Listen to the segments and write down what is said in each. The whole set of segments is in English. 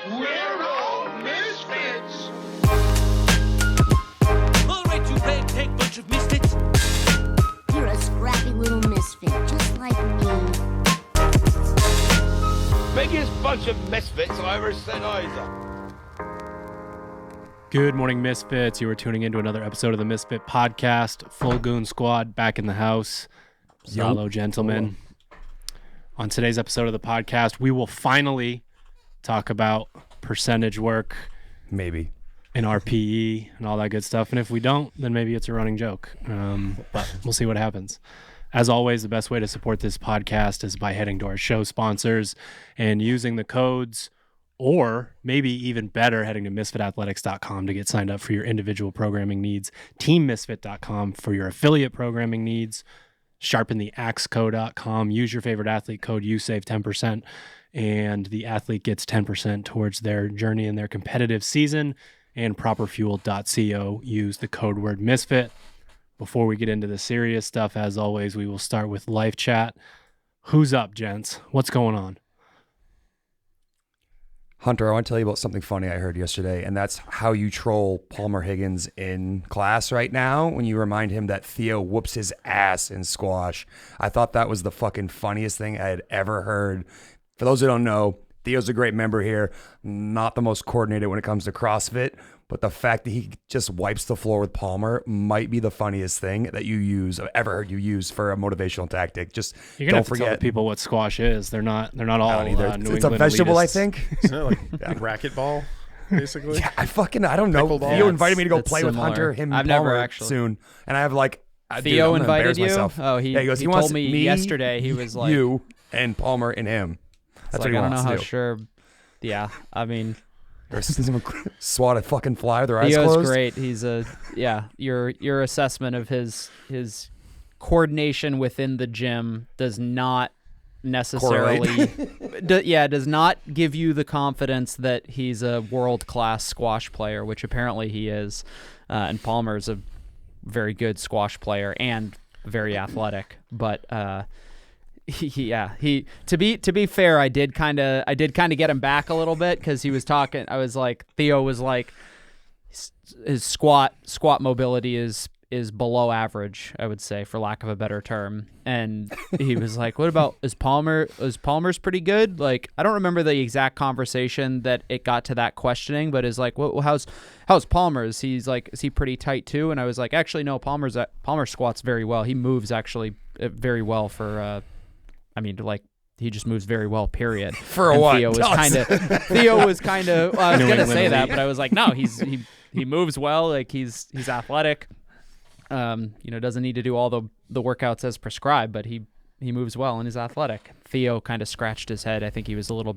We're all misfits. All right, you ragtag bunch of misfits. You're a scrappy little misfit, just like me. Biggest bunch of misfits I ever set eyes on. Good morning, Misfits. You are tuning into another episode of the Misfit Podcast. Full Goon Squad back in the house. Hello, gentlemen. On today's episode of the podcast, we will finally talk about percentage work. Maybe. And RPE and all that good stuff. And if we don't, then maybe it's a running joke. But we'll see what happens. As always, the best way to support this podcast is by heading to our show sponsors and using the codes, or maybe even better, heading to misfitathletics.com to get signed up for your individual programming needs, teammisfit.com for your affiliate programming needs, sharpentheaxeco.com. Use your favorite athlete code. You save 10%, and the athlete gets 10% towards their journey in their competitive season. And properfuel.co. Use the code word misfit. Before we get into the serious stuff, as always, we will start with live chat. Who's up, gents? What's going on? Hunter, I want to tell you about something funny I heard yesterday, and that's how you troll Palmer Higgins in class right now when you remind him that Theo whoops his ass in squash. I thought that was the fucking funniest thing I had ever heard. For those who don't know, Theo's a great member here, not the most coordinated when it comes to CrossFit, but the fact that he just wipes the floor with Palmer might be the funniest thing that I've ever heard you use for a motivational tactic. Just You're gonna don't have to forget tell people what squash is. They're not all either. New It's a England vegetable, elitists. I think. Isn't it like racquetball, basically? Yeah, I don't know. Pickleball? Theo Yeah, invited me to go it's play with similar. Hunter, him, and I've never Palmer actually. soon, and I have like Theo I'm gonna invited embarrass you? myself. Oh, he goes. he wants told me yesterday. He was like, you and Palmer and him. That's like, what he I don't wants know how to do. sure. Yeah, I mean, Swat a fucking fly with their eyes Theo's closed. great. He's your assessment of his coordination within the gym does not necessarily does not give you the confidence that he's a world-class squash player, which apparently he is. And Palmer's a very good squash player and very athletic, but he to be fair, I did kind of get him back a little bit because he was talking. I was like, Theo was like, his squat mobility is below average, I would say, for lack of a better term. And he was like, what about is Palmer's pretty good? Like, I don't remember the exact conversation that it got to that questioning, but is like, well, how's Palmer's? He's like, is he pretty tight too? And I was like, actually no, Palmer squats very well. He moves actually very well for he just moves very well, period. For a while. Theo was kind of I was New going to England say that, elite. but I was like, no, he moves well, like he's athletic. Doesn't need to do all the workouts as prescribed, but he moves well and is athletic. Theo kind of scratched his head. I think he was a little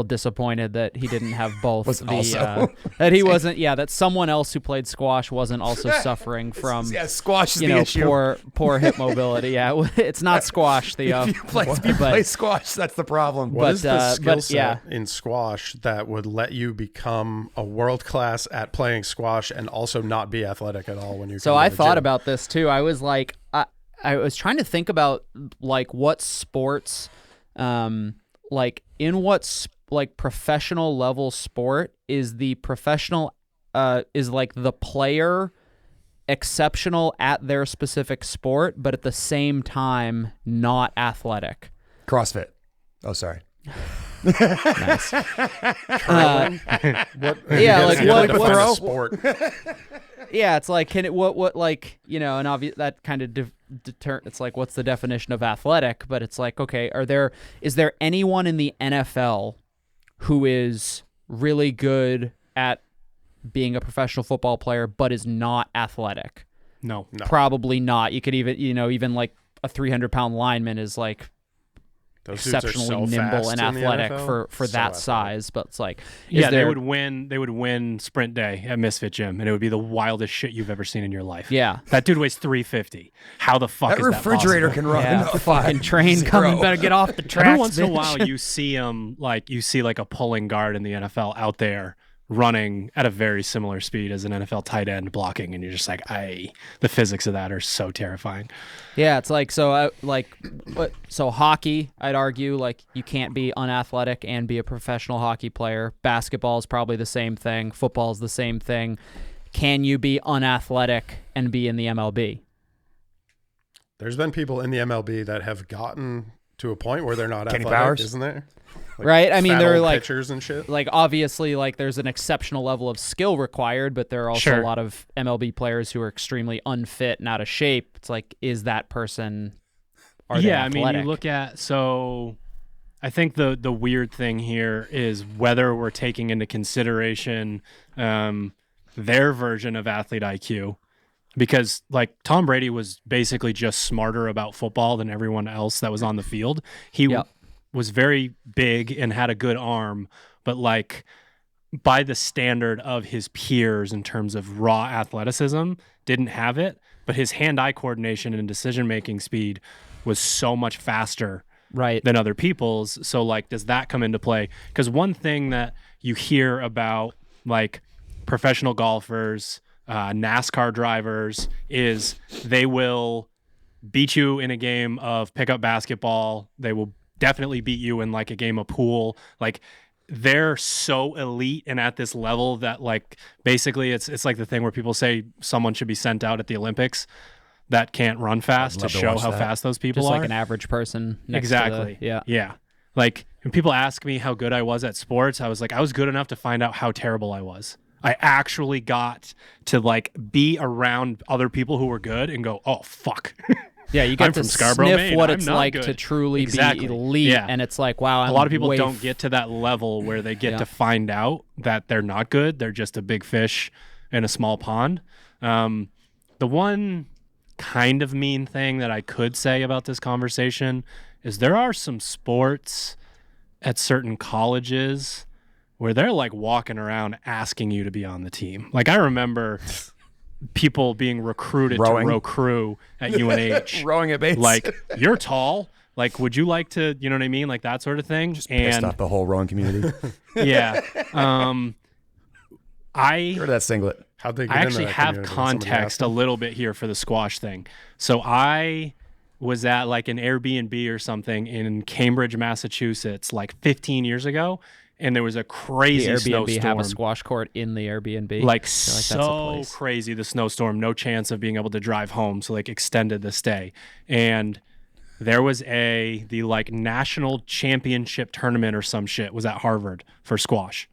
disappointed that he didn't have both that someone else who played squash wasn't also suffering from squash is the issue. poor hip mobility. Yeah, it's not squash, Theo. If you play squash, that's the problem. What is the skill set in squash that would let you become a world class at playing squash and also not be athletic at all when you? So I thought about this too. I was like, I was trying to think about like what sports, like in what professional level sport is the professional is like the player exceptional at their specific sport, but at the same time not athletic. CrossFit. Oh, sorry. Nice. What sport? Yeah, it's like and obvious that kind of it's like what's the definition of athletic? But it's like, okay, is there anyone in the NFL who is really good at being a professional football player but is not athletic? No. Probably not. You could even like a 300-pound lineman is like Those dudes are exceptionally so nimble fast and in the athletic NFL. for So that athletic. size. But it's like, They would win sprint day at Misfit Gym, and it would be the wildest shit you've ever seen in your life. Yeah. That dude weighs 350. How the fuck That is refrigerator that can possible? run. Yeah, fucking train coming, better get off the tracks. Every once in a bitch. while, you see like a pulling guard in the NFL out there running at a very similar speed as an NFL tight end blocking, and you're just like, the physics of that are so terrifying. Yeah, it's like so hockey, I'd argue, like you can't be unathletic and be a professional hockey player. Basketball is probably the same thing. Football is the same thing. Can you be unathletic and be in the MLB? There's been people in the MLB that have gotten to a point where they're not Kenny athletic, Powers? isn't there? Like Right? I mean, fat they're old like pitchers and shit. Like obviously, like there's an exceptional level of skill required, but there are also Sure. a lot of MLB players who are extremely unfit and out of shape. It's like, is that person? Are they I mean, athletic? you look at I think the weird thing here is whether we're taking into consideration their version of athlete IQ, because like Tom Brady was basically just smarter about football than everyone else that was on the field. He was very big and had a good arm, but like by the standard of his peers in terms of raw athleticism, didn't have it, but his hand-eye coordination and decision-making speed was so much faster than other people's. So like, does that come into play? Because one thing that you hear about like professional golfers, NASCAR drivers, is they will beat you in a game of pickup basketball. They will definitely beat you in like a game of pool. Like they're so elite and at this level that like basically it's like the thing where people say someone should be sent out at the Olympics that can't run fast to show how fast those people just are. like an average person. Next Exactly. To the, Yeah. Like when people ask me how good I was at sports, I was like, I was good enough to find out how terrible I was. I actually got to like be around other people who were good and go, oh fuck. Yeah, you get I'm to from Scarborough, sniff Maine. what I'm it's not like good. to truly Exactly. be elite, Yeah. and it's like, wow, A lot of people don't get to that level where they get to find out that they're not good. They're just a big fish in a small pond. The one kind of mean thing that I could say about this conversation is there are some sports at certain colleges where they're like walking around asking you to be on the team. Like I remember people being recruited to row crew at UNH. Rowing at base. Like, you're tall. Like, would you like to, you know what I mean? Like that sort of thing. Just pissed off the whole rowing community. Yeah. Get rid of that singlet. How'd they get I into actually that have community? Somebody context asked a little bit here for the squash thing. So I was at like an Airbnb or something in Cambridge, Massachusetts, like 15 years ago, and there was a crazy the Airbnb snowstorm. have a squash court in the Airbnb. Like feel like that's a so place. crazy, the snowstorm, no chance of being able to drive home. So like extended the stay. And there was the like national championship tournament or some shit was at Harvard for squash.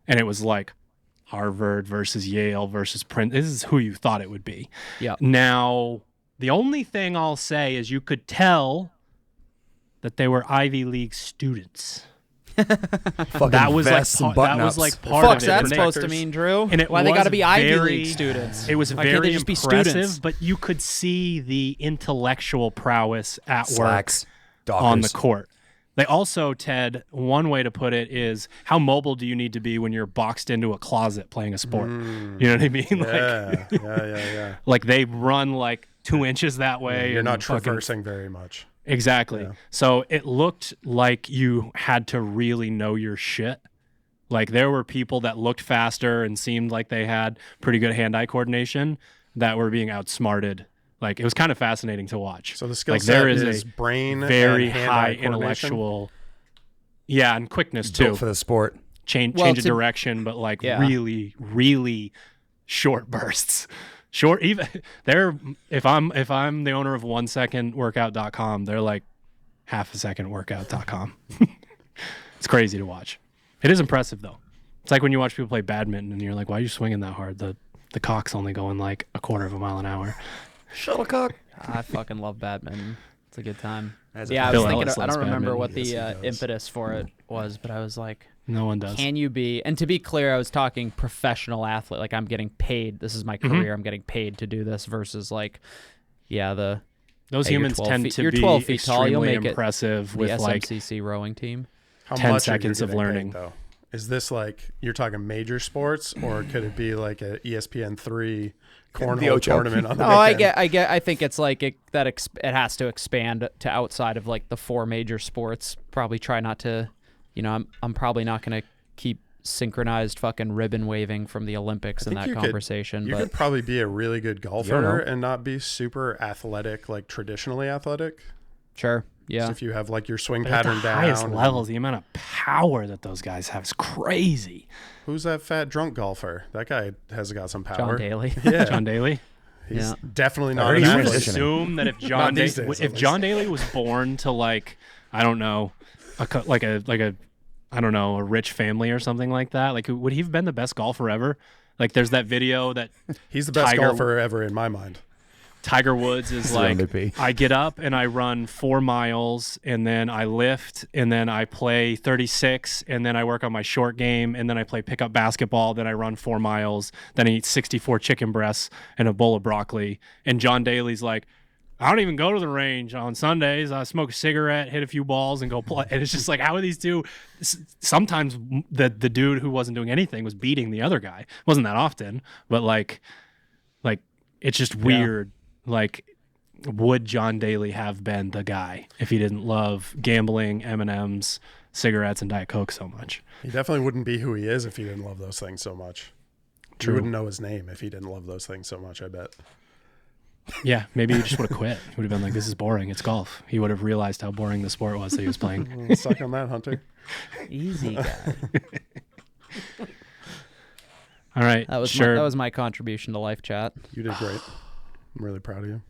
And it was like Harvard versus Yale versus Princeton. This is who you thought it would be. Yeah. Now, the only thing I'll say is you could tell that they were Ivy League students. Fucking That was like vests and that was button-ups. like part Fuck's of it. that And they- supposed to mean, Drew? And it Why they was got to be Ivy very- League students? It was Why can't very they just be impressive, students? but you could see the intellectual prowess at Slacks, work on the Dockers. court. They also, Ted, one way to put it is how mobile do you need to be when you're boxed into a closet playing a sport? You know what I mean? Yeah. Like they run like 2 inches that way. You're and not fucking- traversing very much. Exactly. Yeah. So it looked like you had to really know your shit. Like there were people that looked faster and seemed like they had pretty good hand-eye coordination that were being outsmarted. Like it was kind of fascinating to watch. So the skill like, set there is is a brain very and hand-eye high coordination? intellectual, yeah, and quickness Built too. for the sport. Change Well, of to- direction, but like Yeah. really, really short bursts. Short, even they're if I'm the owner of 1 secondworkout.com, they're like half a second workout.com. It's crazy to watch. It is impressive though. It's like when you watch people play badminton and you're like, why are you swinging that hard? The cock's only going like a quarter of a mile an hour. Shuttlecock. I fucking love badminton. It's a good time. As a Yeah, I was Bill thinking. Ellis I loves don't remember badminton. what the Yes, he does. impetus for it was, but I was like, No one does. can you be? And to be clear, I was talking professional athlete. Like I'm getting paid. This is my Mm-hmm. career. I'm getting paid to do this versus like, Those Hey, you're humans 12 tend feet- to you're be 12 feet tall, you'll extremely make it impressive the with like SMCC rowing team. How 10 much are you seconds of getting paid, learning. though? Is this like you're talking major sports, or could it be like a ESPN3 cornhole Ocho. tournament on the No, weekend? I think it's like it has to expand to outside of like the four major sports. Probably try not to, I'm probably not going to keep synchronized fucking ribbon waving from the Olympics in that conversation. You but could probably be a really good You don't golfer know. and not be super athletic, like traditionally athletic. sure, yeah. Just if you have like your swing But at pattern the down. highest and- levels, the amount of power that those guys have is crazy. Who's that fat drunk golfer? That guy has got some power. John Daly. Yeah, John Daly. he's Yeah. definitely I not heard an he's You would transitioning. athlete. assume that if John these Daly, days, at if least. John Daly was born to like, I don't know, I don't know, a rich family or something like that, like would he have been the best golfer ever? Like there's that video that He's the best Tiger- golfer ever in my mind. Tiger Woods is the like, MVP. I get up and I run 4 miles and then I lift and then I play 36 and then I work on my short game and then I play pickup basketball. Then I run 4 miles. Then I eat 64 chicken breasts and a bowl of broccoli. And John Daly's like, I don't even go to the range on Sundays. I smoke a cigarette, hit a few balls, and go play. And it's just like, how are these two? Sometimes the dude who wasn't doing anything was beating the other guy. It wasn't that often, but like it's just weird. Like, would John Daly have been the guy if he didn't love gambling, M&Ms, cigarettes, and Diet Coke so much? He definitely wouldn't be who he is if he didn't love those things so much. True. You wouldn't know his name if he didn't love those things so much, I bet. Yeah, maybe he just would have quit. He would have been like, this is boring. It's golf. He would have realized how boring the sport was that he was playing. Suck on that, Hunter. Easy guy. All right, That was sure. that was my contribution to life chat. You did great. I'm really proud of you.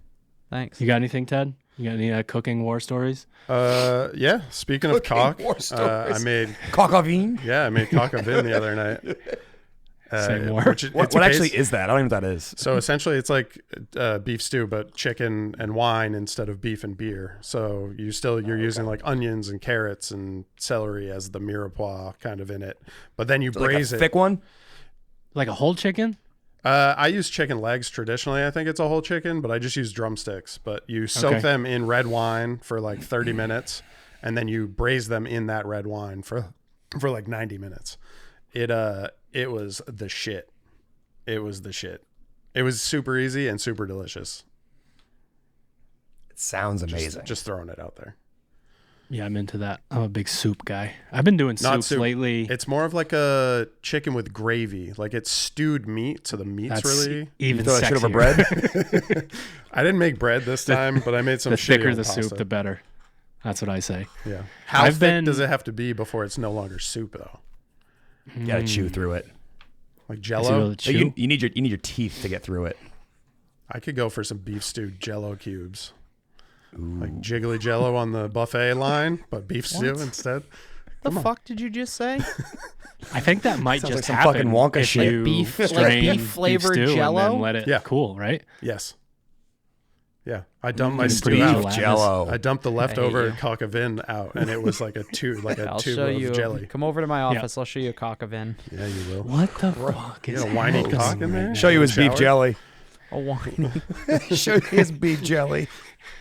Thanks. You got anything, Ted? You got any cooking war stories? Yeah. Speaking of Cooking cock, war I stories. made Cockavine? cock of vin the other night. Say more. Which it- What it's actually bas- is that? I don't even know what that is. So essentially, it's like beef stew, but chicken and wine instead of beef and beer. So you're using like onions and carrots and celery as the mirepoix kind of in it, but then you Like a braise it. thick one? Like a whole chicken? I use chicken legs traditionally. I think it's a whole chicken, but I just use drumsticks. But you soak Okay. them in red wine for like 30 minutes, and then you braise them in that red wine for like 90 minutes. It was the shit. It was the shit. It was super easy and super delicious. It sounds amazing. Just throwing it out there. Yeah, I'm into that. I'm a big soup guy. I've been doing Not soups soup. lately. It's more of like a chicken with gravy. Like it's stewed meat, so the meat's That's really. even you throw that shit over sexier. bread? I didn't make bread this time, but I made some. The shitty thicker old the pasta. soup, the better. That's what I say. Yeah. How I've thick been- does it have to be before it's no longer soup though? You gotta chew through it. Like Is it really Jello. chew? You need your teeth to get through it. I could go for some beef stewed Jello cubes. Like jiggly Jello on the buffet line, but beef stew instead. The fuck did you just say? I think that might Sounds just like some happen fucking Wonka if shit. you Beef- like strain beef-flavored stew Jell-O? and then let it Yeah. cool, right? Yes. Yeah, I dumped my It's stew pretty out. gelatinous. Jello. I dumped the leftover you. cock of vin out, and it was like a tube I'll of show you. jelly. Come over to my office. I'll show you a cock of in. Yeah, you will. What the fuck You is got a whiny happening cock in there? right Show you his Shower? beef jelly. A whiny. Show you his beef jelly.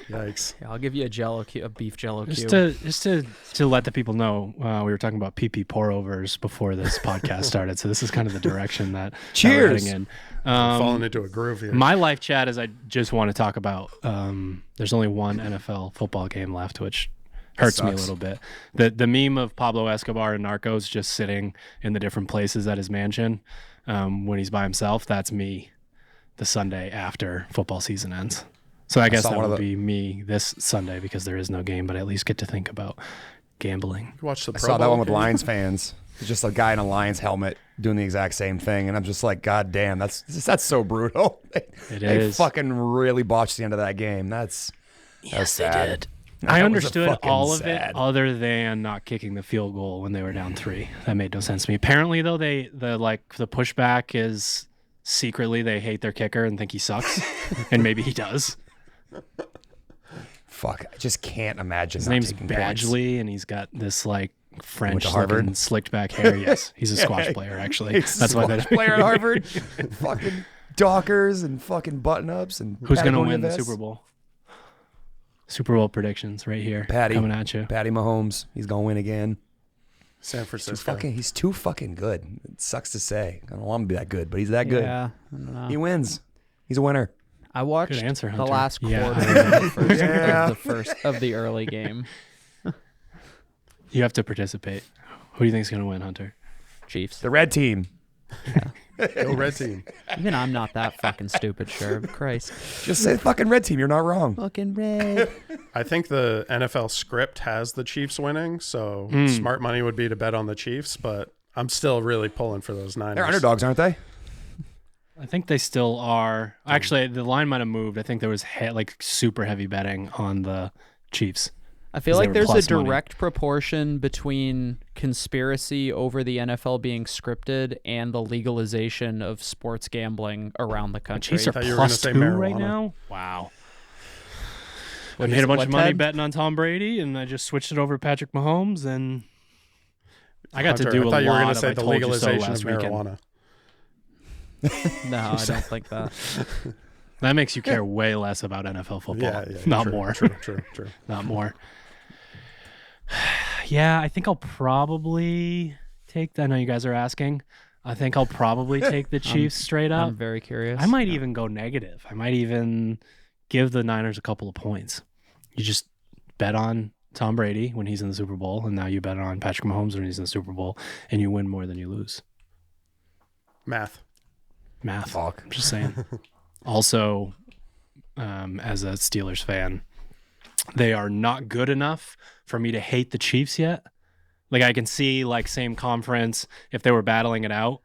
Yikes. Yeah, I'll give you a beef Jello now? cube. Just to let the people know, we were talking about pee pour overs before this podcast started, so this is kind of the direction that we're Cheers. heading in. Falling into a groove here. My life chat is I just want to talk about. There's only one NFL football game left, which hurts me a sucks. little bit. The meme of Pablo Escobar and Narcos just sitting in the different places at his mansion when he's by himself. That's me the Sunday after football season ends. So I guess saw that one of would the- be me this Sunday because there is no game, but I at least get to think about gambling. You watch the I Pro saw that Bowl one with game? Lions fans. It's just a guy in a Lions helmet doing the exact same thing, and I'm just like, God damn, that's so brutal. They is. fucking really botched the end of that game. That's sad. That I was understood fucking all of sad. it other than not kicking the field goal when they were down 3. That made no sense to me. Apparently though, the pushback is secretly they hate their kicker and think he sucks. And maybe he does. Fuck, I just can't imagine. His not name's taking points. Badgley and he's got this like French to Harvard? looking slicked back hair. Yes, he's a squash player actually. He's That's why a that player at Harvard. Fucking Dockers and fucking button-ups and Who's going to Patagonia win the vests. Super Bowl? Super Bowl predictions right here. Patty coming at you. Patty Mahomes. He's gonna win again. San Francisco. He's too fucking good. It sucks to say. I don't want him to be that good, but he's that good. Yeah, I don't know. He wins. He's a winner. I watched Good answer, the Hunter. last Yeah. quarter of Yeah. the first of the early game. You have to participate. Who do you think is going to win, Hunter? Chiefs. The red team. Go red team. Even I'm not that fucking stupid, Sherb. Christ. Just say fucking red team. You're not wrong. Fucking red. I think the NFL script has the Chiefs winning, so smart money would be to bet on the Chiefs, but I'm still really pulling for those Niners. They're underdogs, aren't they? I think they still are. Actually, the line might have moved. I think there was super heavy betting on the Chiefs. I feel 'Cause they like were there's a plus money. direct proportion between conspiracy over the NFL being scripted and the legalization of sports gambling around the The country. Chiefs are thought you were gonna plus say 2 right marijuana. now. Wow. I What made a bunch what, of money Ted? betting on Tom Brady, and I just switched it over to Patrick Mahomes, and I got to Hunter, do I a thought you were lot gonna of say I the told you so legalization of last weekend. marijuana. No, I don't think that. That makes you care way less about NFL football. Yeah, Not true, more. True. Not more. Yeah, I think I'll probably take. I know you guys are asking. I think I'll probably take the Chiefs straight up. I'm very curious. I might even go negative. I might even give the Niners a couple of points. You just bet on Tom Brady when he's in the Super Bowl, and now you bet on Patrick Mahomes when he's in the Super Bowl, and you win more than you lose. Math. Fuck. I'm just saying. Also, as a Steelers fan, they are not good enough for me to hate the Chiefs yet. Like, I can see, like, same conference, if they were battling it out,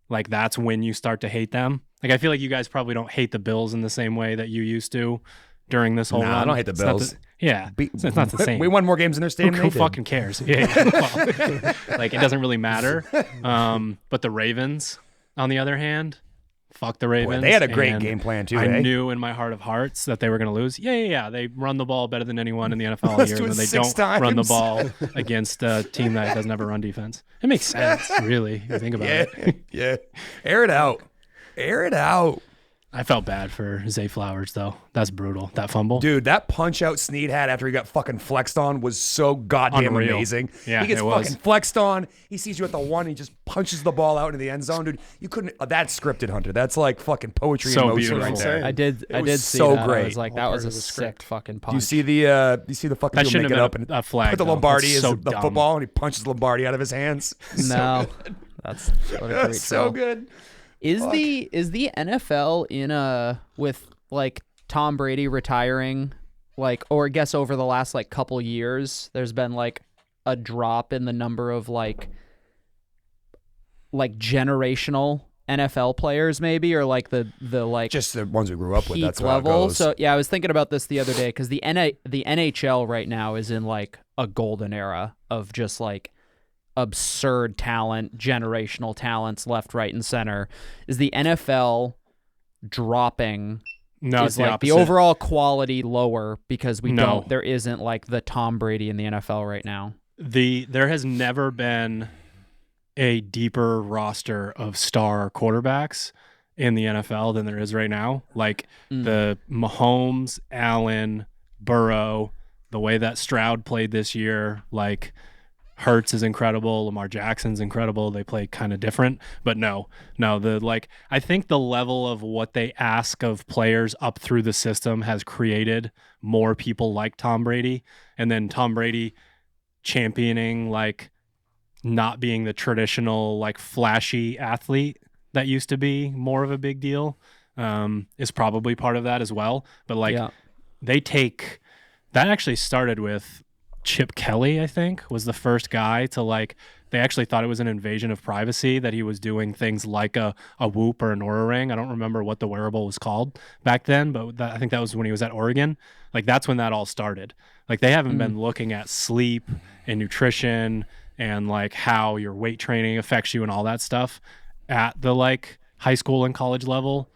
like, that's when you start to hate them. Like, I feel like you guys probably don't hate the Bills in the same way that you used to during this whole run. I don't hate the It's not Bills. yeah, it's not the same. We won more games in their stadium. Who than they did. fucking cares? Yeah. Well, like, it doesn't really matter. But the Ravens, on the other hand, fuck the Ravens. Boy, they had a great and game plan too. I eh? knew in my heart of hearts that they were going to lose. Yeah. They run the ball better than anyone in the NFL all Let's year, do it and they 6 don't run the times. ball against a team that doesn't have a run defense. It makes sense, really, if you think about it. Yeah. Air it out. Air it out. I felt bad for Zay Flowers, though. That's brutal. That fumble. Dude, that punch out Snead had after he got fucking flexed on was so goddamn Unreal. amazing. Yeah, he gets it was. fucking flexed on. He sees you at the one and he just punches the ball out into the end zone. Dude, you couldn't. That's scripted, Hunter. That's like fucking poetry So in motion beautiful. right there. I did was see so that. I great. was like, All that was part a of the sick script. fucking punch. Do you see the fucking That people shouldn't make it have up been and a flag, put the though. Lombardi It's as so the dumb. football and he punches Lombardi out of his hands. No, that's what a great That's so troll. good. Is the NFL in a with like Tom Brady retiring, like, or I guess over the last like couple years, there's been like a drop in the number of like generational NFL players, maybe, or like the like Just the ones we grew up with. peak That's how level. it goes. So yeah, I was thinking about this the other day because the NHL right now is in like a golden era of just like absurd talent, generational talents left, right, and center. Is the NFL dropping? No, it's Is the like opposite. the overall quality lower because we No. don't? There isn't like the Tom Brady in the NFL right now. There has never been a deeper roster of star quarterbacks in the NFL than there is right now. Like the Mahomes, Allen, Burrow, the way that Stroud played this year, like Hurts is incredible, Lamar Jackson's incredible. They play kind of different, but no, I think the level of what they ask of players up through the system has created more people like Tom Brady, and then Tom Brady championing like not being the traditional like flashy athlete that used to be more of a big deal is probably part of that as well. But like they take that actually started with Chip Kelly, I think, was the first guy to like, they actually thought it was an invasion of privacy that he was doing things like a Whoop or an Oura Ring. I don't remember what the wearable was called back then, but I think that was when he was at Oregon. Like that's when that all started. Like they haven't been looking at sleep and nutrition and like how your weight training affects you and all that stuff at the like high school and college level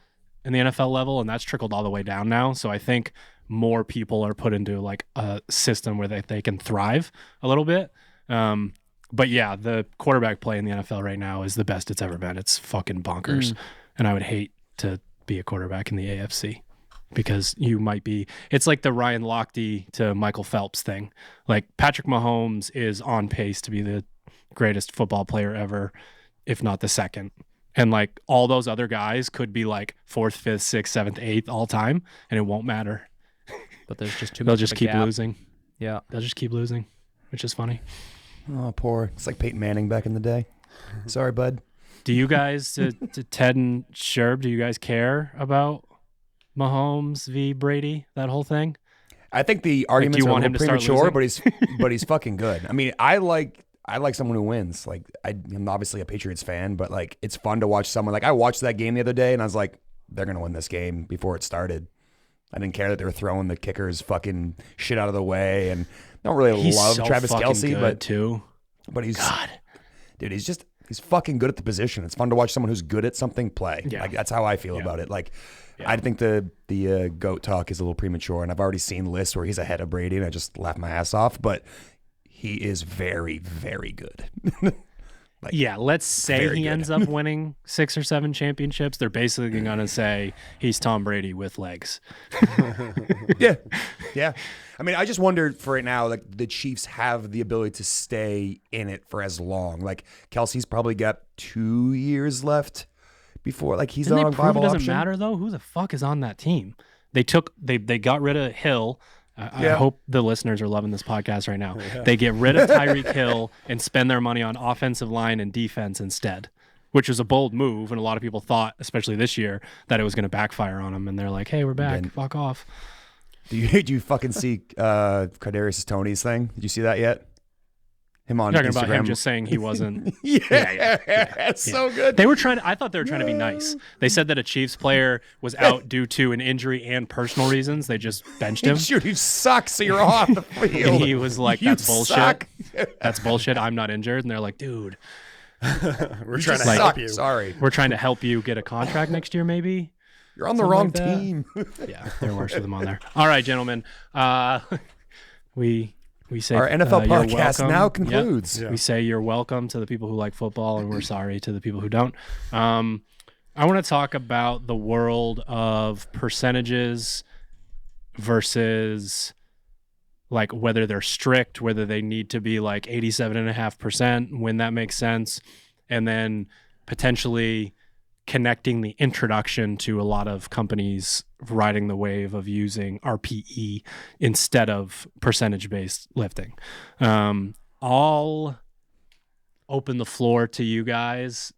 and the NFL level. And that's trickled all the way down now. So I think more people are put into like a system where they can thrive a little bit. But yeah, the quarterback play in the NFL right now is the best it's ever been. It's fucking bonkers. And I would hate to be a quarterback in the AFC because you might be, it's like the Ryan Lochte to Michael Phelps thing. Like Patrick Mahomes is on pace to be the greatest football player ever, if not the second. And like all those other guys could be like 4th, 5th, 6th, 7th, 8th all time, and it won't matter. But there's just too They'll much just of a keep gap. losing. Yeah. They'll just keep losing, which is funny. Oh, poor. It's like Peyton Manning back in the day. Sorry, bud. Do you guys, to Ted and Sherb, do you guys care about Mahomes v. Brady, that whole thing? I think the arguments are a want little him to start premature, losing? but he's fucking good. I mean, I like someone who wins. Like, I'm obviously a Patriots fan, but like, it's fun to watch someone. Like, I watched that game the other day, and I was like, they're gonna win this game before it started. I didn't care that they were throwing the kickers fucking shit out of the way, and I don't really He's love so Travis fucking Kelce, good, too. but he's God. dude, he's fucking good at the position. It's fun to watch someone who's good at something play. Yeah. Like, that's how I feel about it. Like, I think the GOAT talk is a little premature, and I've already seen lists where he's ahead of Brady, and I just laugh my ass off. But he is very, very good. Like, yeah, let's say very he good. ends up winning 6 or 7 championships. They're basically going to say he's Tom Brady with legs. Yeah. I mean, I just wonder for right now, like, the Chiefs have the ability to stay in it for as long. Like, Kelsey's probably got 2 years left before, like, he's Didn't on they prove it viable doesn't option. matter, though? Who the fuck is on that team? They got rid of Hill. I hope the listeners are loving this podcast right now. Yeah. They get rid of Tyreek Hill and spend their money on offensive line and defense instead, which was a bold move. And a lot of people thought, especially this year, that it was going to backfire on them. And they're like, hey, we're back. Fuck off. Do you fucking see Kadarius Toney's thing? Did you see that yet? Him on You're talking Instagram. about him just saying he wasn't. It's so good. I thought they were trying to be nice. They said that a Chiefs player was out due to an injury and personal reasons. They just benched him. Shoot, you suck, so you're off the field. And he was like, You that's bullshit. suck. That's bullshit. I'm not injured. And they're like, dude, We're trying to Suck. help you. Sorry. we're trying to help you get a contract next year, maybe. You're on the Something wrong like that. team. Yeah, they're worse with them on there. All right, gentlemen. We say Our NFL you're podcast welcome. now Yep. concludes. Yeah. We say you're welcome to the people who like football, and we're sorry to the people who don't. I want to talk about the world of percentages versus like whether they're strict, whether they need to be like 87.5%, when that makes sense, and then potentially connecting the introduction to a lot of companies riding the wave of using RPE instead of percentage-based lifting. I'll open the floor to you guys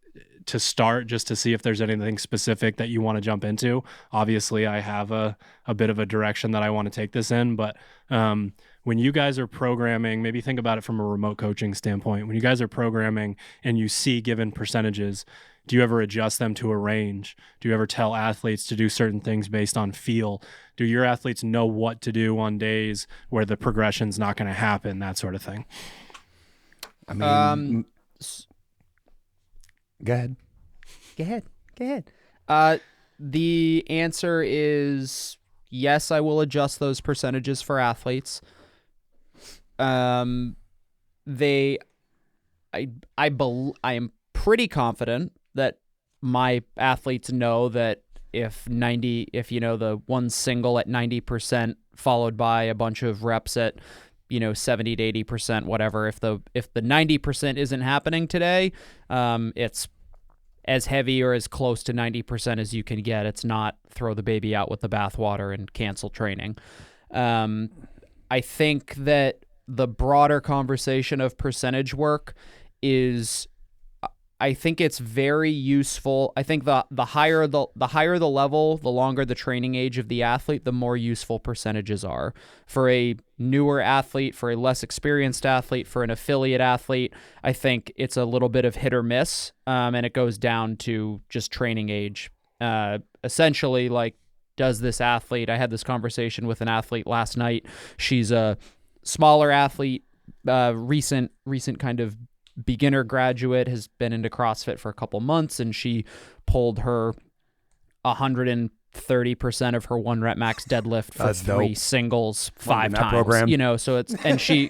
to start, just to see if there's anything specific that you want to jump into. Obviously, I have a bit of a direction that I want to take this in, but when you guys are programming, maybe think about it from a remote coaching standpoint. When you guys are programming and you see given percentages, do you ever adjust them to a range? Do you ever tell athletes to do certain things based on feel? Do your athletes know what to do on days where the progression's not going to happen, that sort of thing? I mean, go ahead. The answer is yes, I will adjust those percentages for athletes. I am pretty confident that my athletes know that if the one single at 90% followed by a bunch of reps at 70 to 80%, whatever, if the 90% isn't happening today, it's as heavy or as close to 90% as you can get. It's not throw the baby out with the bathwater and cancel training. I think that the broader conversation of percentage work is, I think it's very useful. I think the higher the level, the longer the training age of the athlete, the more useful percentages are. For a newer athlete, for a less experienced athlete, for an affiliate athlete, I think it's a little bit of hit or miss, and it goes down to just training age. Essentially, like, does this athlete? I had this conversation with an athlete last night. She's a smaller athlete, recent kind of beginner graduate, has been into CrossFit for a couple months, and she pulled her 130% of her 1 rep max deadlift for That's 3 dope. singles 5 in that times. program. So it's, and she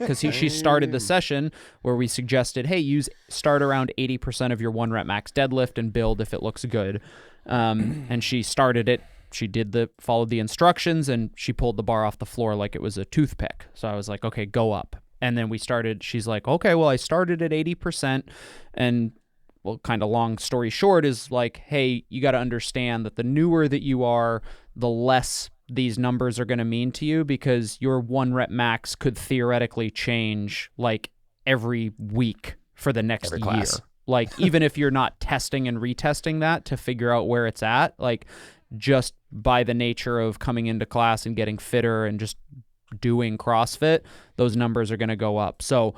started the session where we suggested, hey, start around 80% of your 1 rep max deadlift and build if it looks good. And she started it. She followed the instructions, and she pulled the bar off the floor like it was a toothpick. So I was like, okay, go up. And then she's like, okay, well, I started at 80%. And, well, kind of long story short is like, hey, you got to understand that the newer that you are, the less these numbers are going to mean to you, because your 1 rep max could theoretically change like every week for the next Every year. class. Like, even if you're not testing and retesting that to figure out where it's at, like, just by the nature of coming into class and getting fitter and just doing CrossFit, those numbers are going to go up. So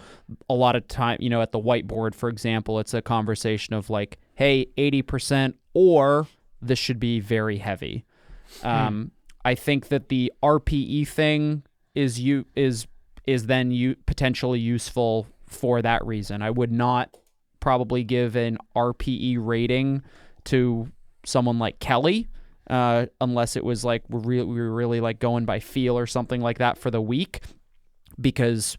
a lot of time, you know, at the whiteboard, for example, it's a conversation of like, hey, 80%, or this should be very heavy. I think that the RPE thing is then potentially useful for that reason. I would not probably give an RPE rating to someone like Kelly, unless it was like we were really like going by feel or something like that for the week, because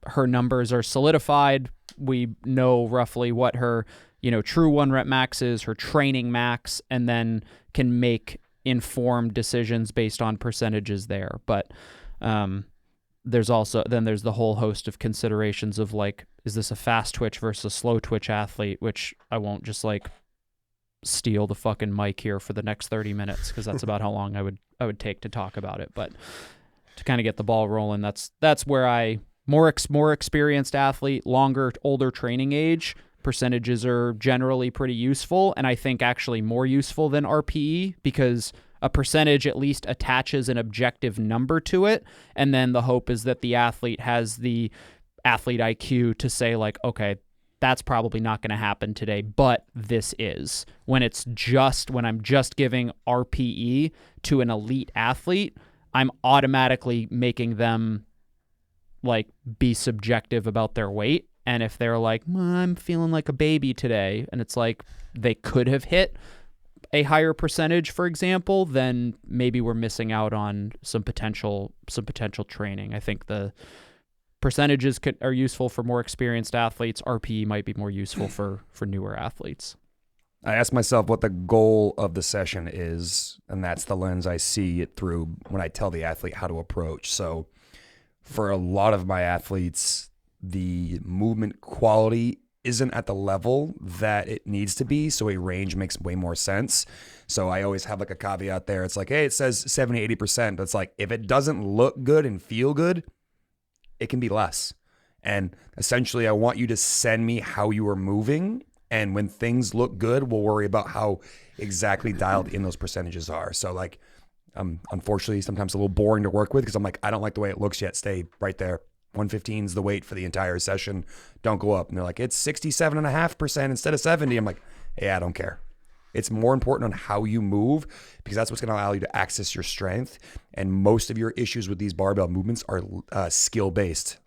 her numbers are solidified. We know roughly what her, you know, true 1 rep max is, her training max, and then can make informed decisions based on percentages there. But there's the whole host of considerations of like, is this a fast twitch versus slow twitch athlete, which I won't just like steal the fucking mic here for the next 30 minutes, because that's about how long I would take to talk about it. But to kind of get the ball rolling, that's where more experienced athlete, older training age, percentages are generally pretty useful, and I think actually more useful than RPE, because a percentage at least attaches an objective number to it, and then the hope is that the athlete has the athlete IQ to say like, okay, that's probably not going to happen today, but this is. When I'm just giving RPE to an elite athlete, I'm automatically making them like be subjective about their weight. And if they're like, I'm feeling like a baby today, and it's like they could have hit a higher percentage, for example, then maybe we're missing out on some potential training. I think the percentages are useful for more experienced athletes. RPE might be more useful for newer athletes. I ask myself what the goal of the session is, and that's the lens I see it through when I tell the athlete how to approach. So for a lot of my athletes, the movement quality isn't at the level that it needs to be, so a range makes way more sense. So I always have like a caveat there. It's like, hey, it says 70, 80%, but it's like, if it doesn't look good and feel good, it can be less. And essentially, I want you to send me how you are moving, and when things look good, we'll worry about how exactly dialed in those percentages are. So like, unfortunately, sometimes a little boring to work with, because I'm like, I don't like the way it looks yet. Stay right there. 115 is the weight for the entire session. Don't go up. And they're like, it's 67.5% instead of 70. I'm like, yeah, I don't care. It's more important on how you move, because that's what's going to allow you to access your strength. And most of your issues with these barbell movements are skill-based.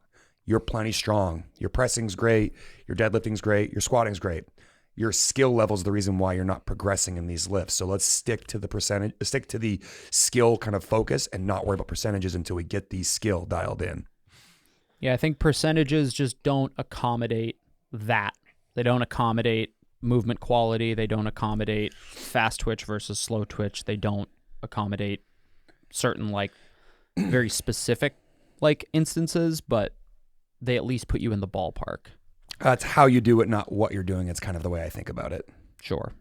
You're plenty strong. Your pressing's great. Your deadlifting's great. Your squatting's great. Your skill level is the reason why you're not progressing in these lifts. So let's stick to the skill kind of focus and not worry about percentages until we get the skill dialed in. Yeah, I think percentages just don't accommodate that. They don't accommodate movement quality. They don't accommodate fast twitch versus slow twitch. They don't accommodate certain like very specific like instances, but they at least put you in the ballpark. That's how you do it, not what you're doing. It's kind of the way I think about it. Sure.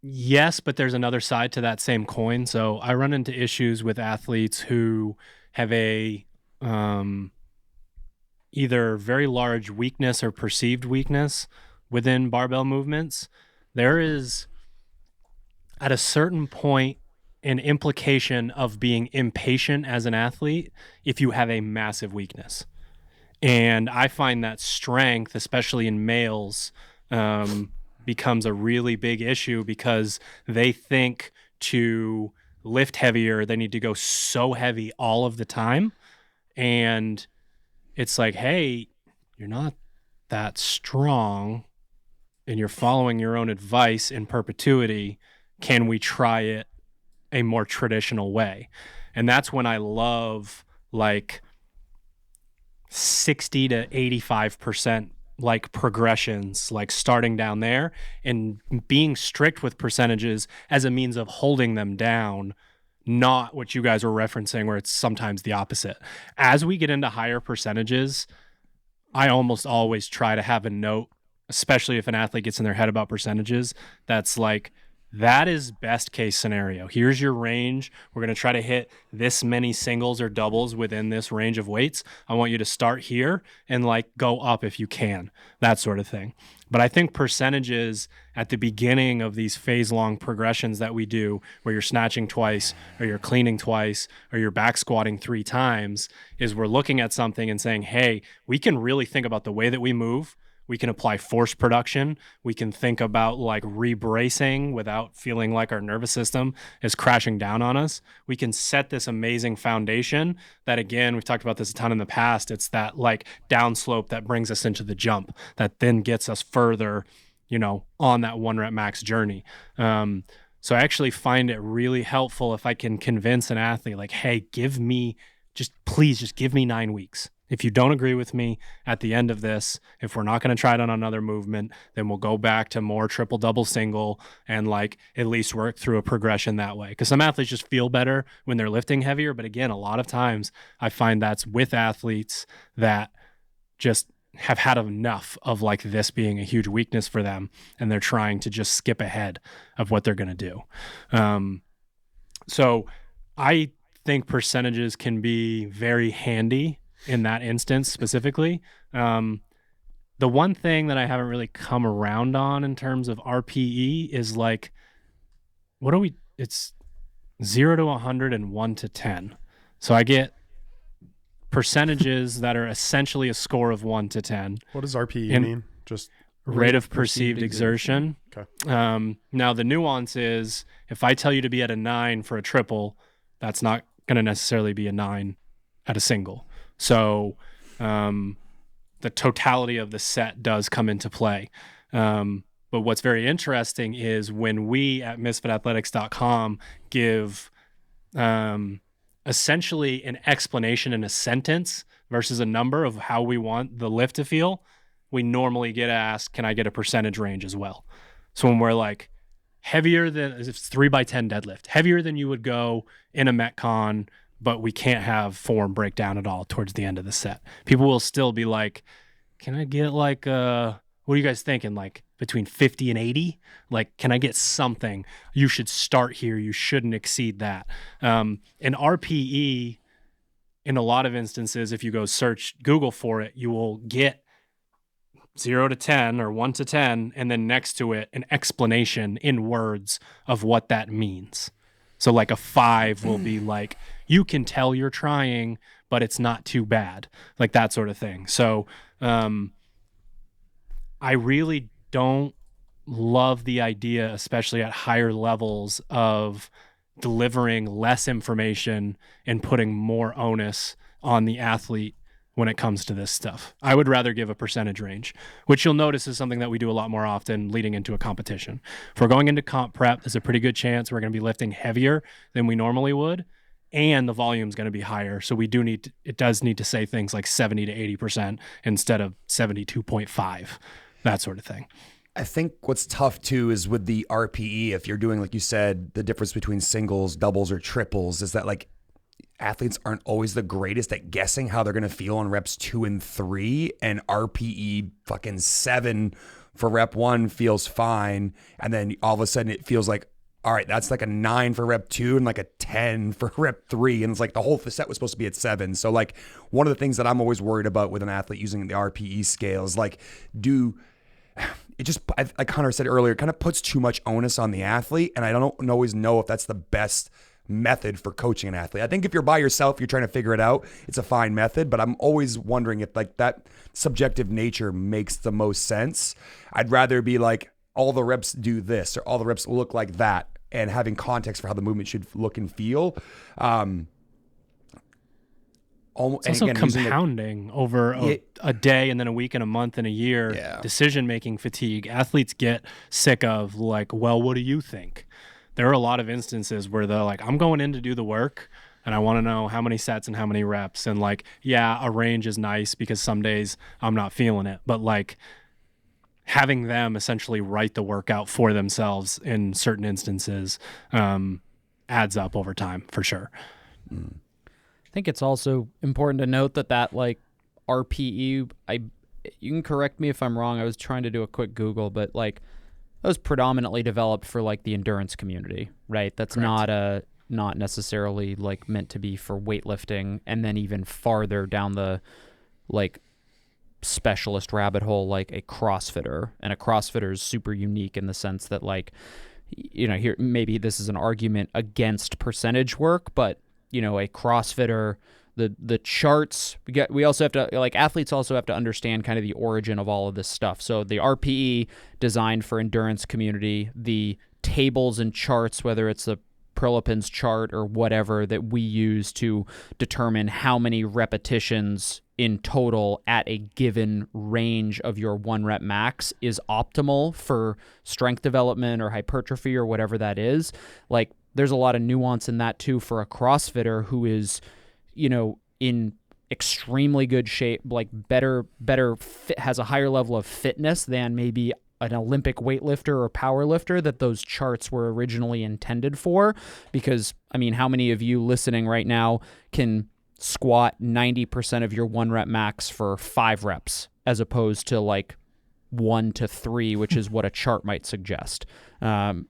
Yes, but there's another side to that same coin. So I run into issues with athletes who have a either very large weakness or perceived weakness within barbell movements. There is, at a certain point, an implication of being impatient as an athlete if you have a massive weakness. And I find that strength, especially in males, becomes a really big issue, because they think to lift heavier, they need to go so heavy all of the time. And it's like, hey, you're not that strong and you're following your own advice in perpetuity. Can we try it a more traditional way? And that's when I love like 60 to 85% like progressions, like starting down there and being strict with percentages as a means of holding them down, not what you guys were referencing where it's sometimes the opposite. As we get into higher percentages, I almost always try to have a note, especially if an athlete gets in their head about percentages, that's like, that is best case scenario. Here's your range. We're going to try to hit this many singles or doubles within this range of weights. I want you to start here and like go up if you can, that sort of thing. But I think percentages at the beginning of these phase-long progressions that we do, where you're snatching twice or you're cleaning twice or you're back squatting 3 times, is we're looking at something and saying, hey, we can really think about the way that we move. We can apply force production. We can think about like rebracing without feeling like our nervous system is crashing down on us. We can set this amazing foundation that, again, we've talked about this a ton in the past. It's that like downslope that brings us into the jump that then gets us further, you know, on that 1 rep max journey. So I actually find it really helpful if I can convince an athlete like, hey, please just give me 9 weeks. If you don't agree with me at the end of this, if we're not going to try it on another movement, then we'll go back to more triple, double, single, and like at least work through a progression that way. Because some athletes just feel better when they're lifting heavier. But again, a lot of times I find that's with athletes that just have had enough of like this being a huge weakness for them, and they're trying to just skip ahead of what they're going to do. So I think percentages can be very handy in that instance specifically. The one thing that I haven't really come around on in terms of RPE is like, it's 0 to 100 and 1 to 10. So I get percentages that are essentially a score of 1 to 10. What does RPE mean? Just rate of perceived exertion. Okay. Now the nuance is if I tell you to be at a 9 for a triple, that's not going to necessarily be a 9 at a single. So the totality of the set does come into play. But what's very interesting is when we at misfitathletics.com give essentially an explanation in a sentence versus a number of how we want the lift to feel, we normally get asked, can I get a percentage range as well? So when we're like heavier than, if it's 3x10 deadlift, heavier than you would go in a Metcon, but we can't have form break down at all towards the end of the set. People will still be like, can I get like, what are you guys thinking? Like between 50 and 80? Like, can I get something? You should start here. You shouldn't exceed that. An RPE, in a lot of instances, if you go search Google for it, you will get 0 to 10 or 1 to 10, and then next to it, an explanation in words of what that means. So like a 5 will be like, you can tell you're trying, but it's not too bad, like that sort of thing. So I really don't love the idea, especially at higher levels, of delivering less information and putting more onus on the athlete when it comes to this stuff. I would rather give a percentage range, which you'll notice is something that we do a lot more often leading into a competition. If we're going into comp prep, there's a pretty good chance we're going to be lifting heavier than we normally would, and the volume's going to be higher. So it does need to say things like 70 to 80% instead of 72.5, that sort of thing. I think what's tough too is with the RPE, if you're doing, like you said, the difference between singles, doubles, or triples is that like athletes aren't always the greatest at guessing how they're going to feel on reps 2 and 3, and RPE fucking 7 for rep 1 feels fine. And then all of a sudden it feels like, all right, that's like a 9 for rep 2 and like a 10 for rep 3. And it's like the whole set was supposed to be at 7. So like one of the things that I'm always worried about with an athlete using the RPE scale is like, like Hunter said earlier, it kind of puts too much onus on the athlete. And I don't always know if that's the best method for coaching an athlete. I think if you're by yourself, you're trying to figure it out, it's a fine method, but I'm always wondering if like that subjective nature makes the most sense. I'd rather be like, all the reps do this or all the reps look like that, and having context for how the movement should look and feel. It's also compounding over a day and then a week and a month and a year. Yeah. Decision-making fatigue. Athletes get sick of like, well, what do you think? There are a lot of instances where they're like, I'm going in to do the work and I want to know how many sets and how many reps. And like, yeah, a range is nice because some days I'm not feeling it. But like having them essentially write the workout for themselves in certain instances adds up over time for sure. I think it's also important to note that like RPE, you can correct me if I'm wrong. I was trying to do a quick Google, but like those predominantly developed for like the endurance community, right? That's not necessarily like meant to be for weightlifting, and then even farther down the like specialist rabbit hole, like a CrossFitter. And a CrossFitter is super unique in the sense that, like, you know, here maybe this is an argument against percentage work, but you know, a CrossFitter, the charts we also have to, like, athletes also have to understand kind of the origin of all of this stuff. So the RPE designed for endurance community, the tables and charts, whether it's the Prilipin's chart or whatever that we use to determine how many repetitions in total at a given range of your 1 rep max is optimal for strength development or hypertrophy or whatever that is. Like, there's a lot of nuance in that too for a CrossFitter who is, you know, in extremely good shape, like better fit, has a higher level of fitness than maybe an Olympic weightlifter or power lifter that those charts were originally intended for. Because, I mean, how many of you listening right now can squat 90% of your 1 rep max for 5 reps as opposed to like 1 to 3, which is what a chart might suggest? And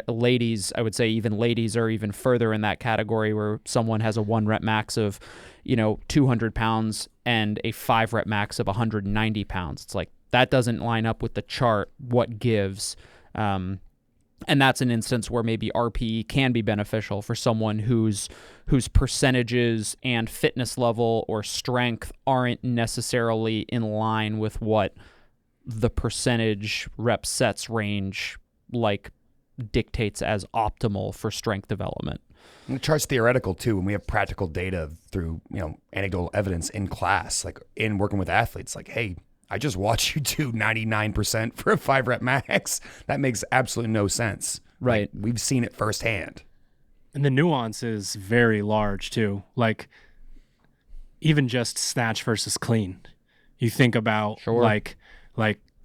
ladies, I would say even ladies are even further in that category, where someone has a 1 rep max of, you know, 200 pounds and a 5 rep max of 190 pounds. It's like, that doesn't line up with the chart. What gives? And that's an instance where maybe RPE can be beneficial for someone whose percentages and fitness level or strength aren't necessarily in line with what the percentage rep sets range like dictates as optimal for strength development. And the chart's theoretical too, and we have practical data through, you know, anecdotal evidence in class, like in working with athletes. Like, hey, I just watched you do 99% for a 5 rep max. That makes absolutely no sense. Right. Like, we've seen it firsthand. And the nuance is very large too. Like, even just snatch versus clean. You think about like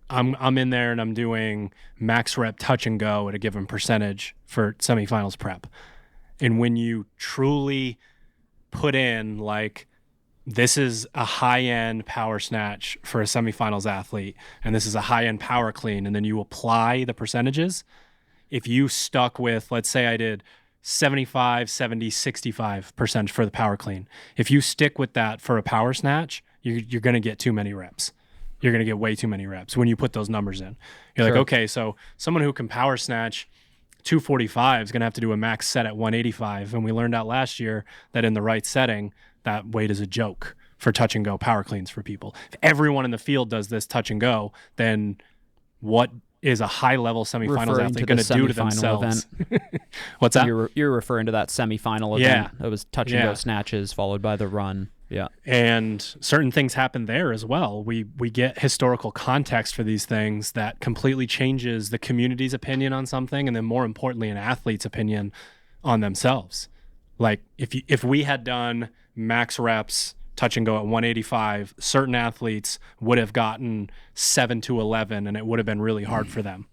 I'm in there and I'm doing max rep touch and go at a given percentage for semifinals prep. And when you truly put in, like, this is a high-end power snatch for a semifinals athlete, and this is a high-end power clean, and then you apply the percentages, if you stuck with, let's say I did 75, 70, 65% for the power clean. If you stick with that for a power snatch, you're going to get too many reps. You're going to get way too many reps when you put those numbers in. You're like, okay, so someone who can power snatch 245 is going to have to do a max set at 185. And we learned out last year that in the right setting, that weight is a joke for touch and go power cleans for people. If everyone in the field does this touch and go, then what is a high level semifinals athlete going to do to themselves? What's that? You're referring to that semifinal event. It was touch and go snatches followed by the run. Yeah. And certain things happen there as well. We get historical context for these things that completely changes the community's opinion on something, and then more importantly, an athlete's opinion on themselves. Like, if we had done max reps touch and go at 185, certain athletes would have gotten 7 to 11, and it would have been really hard for them.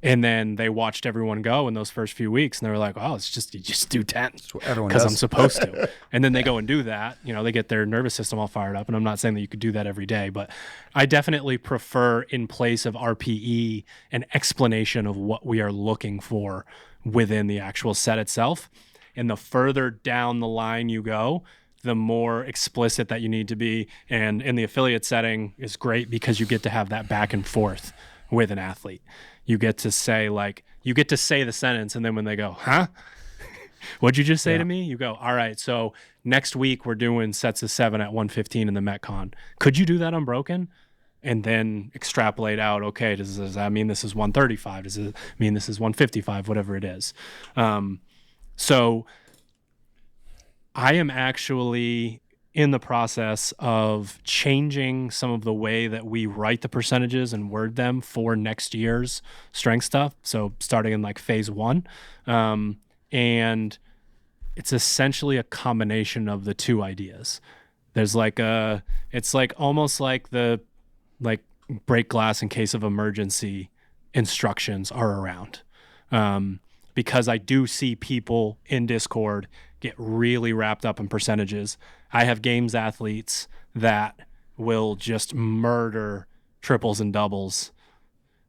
And then they watched everyone go in those first few weeks, and they were like, "Oh, you just do 10 because I'm supposed to." And then they go and do that. You know, they get their nervous system all fired up. And I'm not saying that you could do that every day, but I definitely prefer, in place of RPE, an explanation of what we are looking for within the actual set itself. And the further down the line you go, the more explicit that you need to be. And in the affiliate setting is great because you get to have that back and forth with an athlete. You get to say the sentence, and then when they go, huh? What'd you just say to me? You go, all right, so next week we're doing sets of 7 at 115 in the Metcon. Could you do that unbroken? And then extrapolate out, okay, does that mean this is 135? Does it mean this is 155? Whatever it is. So I am actually in the process of changing some of the way that we write the percentages and word them for next year's strength stuff. So starting in like phase 1. And it's essentially a combination of the two ideas. There's it's like almost like the break glass in case of emergency instructions are around. Because I do see people in Discord get really wrapped up in percentages. I have games athletes that will just murder triples and doubles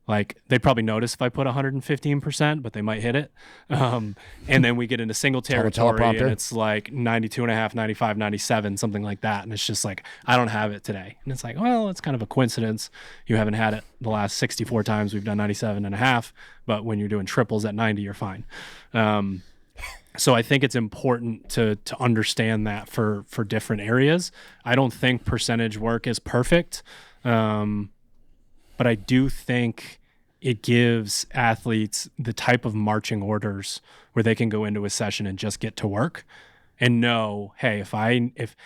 Like they'd probably notice if I put 115%, but they might hit it. And then we get into single territory and it's like 92.5, 95, 97, something like that. And it's just like, I don't have it today. And it's like, well, it's kind of a coincidence. You haven't had it the last 64 times we've done 97.5, but when you're doing triples at 90, you're fine. So I think it's important to understand that for different areas. I don't think percentage work is perfect. But I do think it gives athletes the type of marching orders where they can go into a session and just get to work and know, hey, if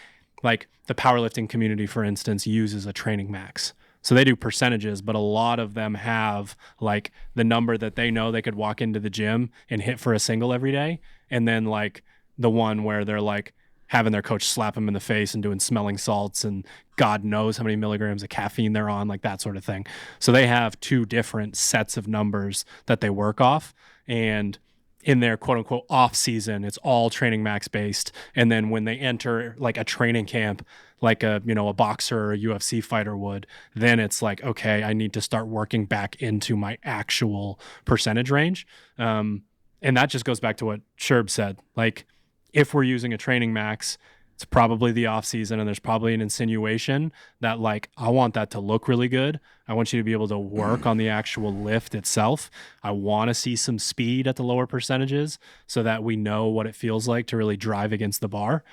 like the powerlifting community, for instance, uses a training max. So they do percentages, but a lot of them have like the number that they know they could walk into the gym and hit for a single every day. And then like the one where they're like having their coach slap them in the face and doing smelling salts and God knows how many milligrams of caffeine they're on, like that sort of thing. So they have two different sets of numbers that they work off. And in their quote unquote off season, it's all training max based. And then when they enter like a training camp, like a boxer or a UFC fighter would, then it's like, okay, I need to start working back into my actual percentage range. And that just goes back to what Sherb said. Like, if we're using a training max, it's probably the off season, and there's probably an insinuation that like, I want that to look really good. I want you to be able to work on the actual lift itself. I want to see some speed at the lower percentages so that we know what it feels like to really drive against the bar.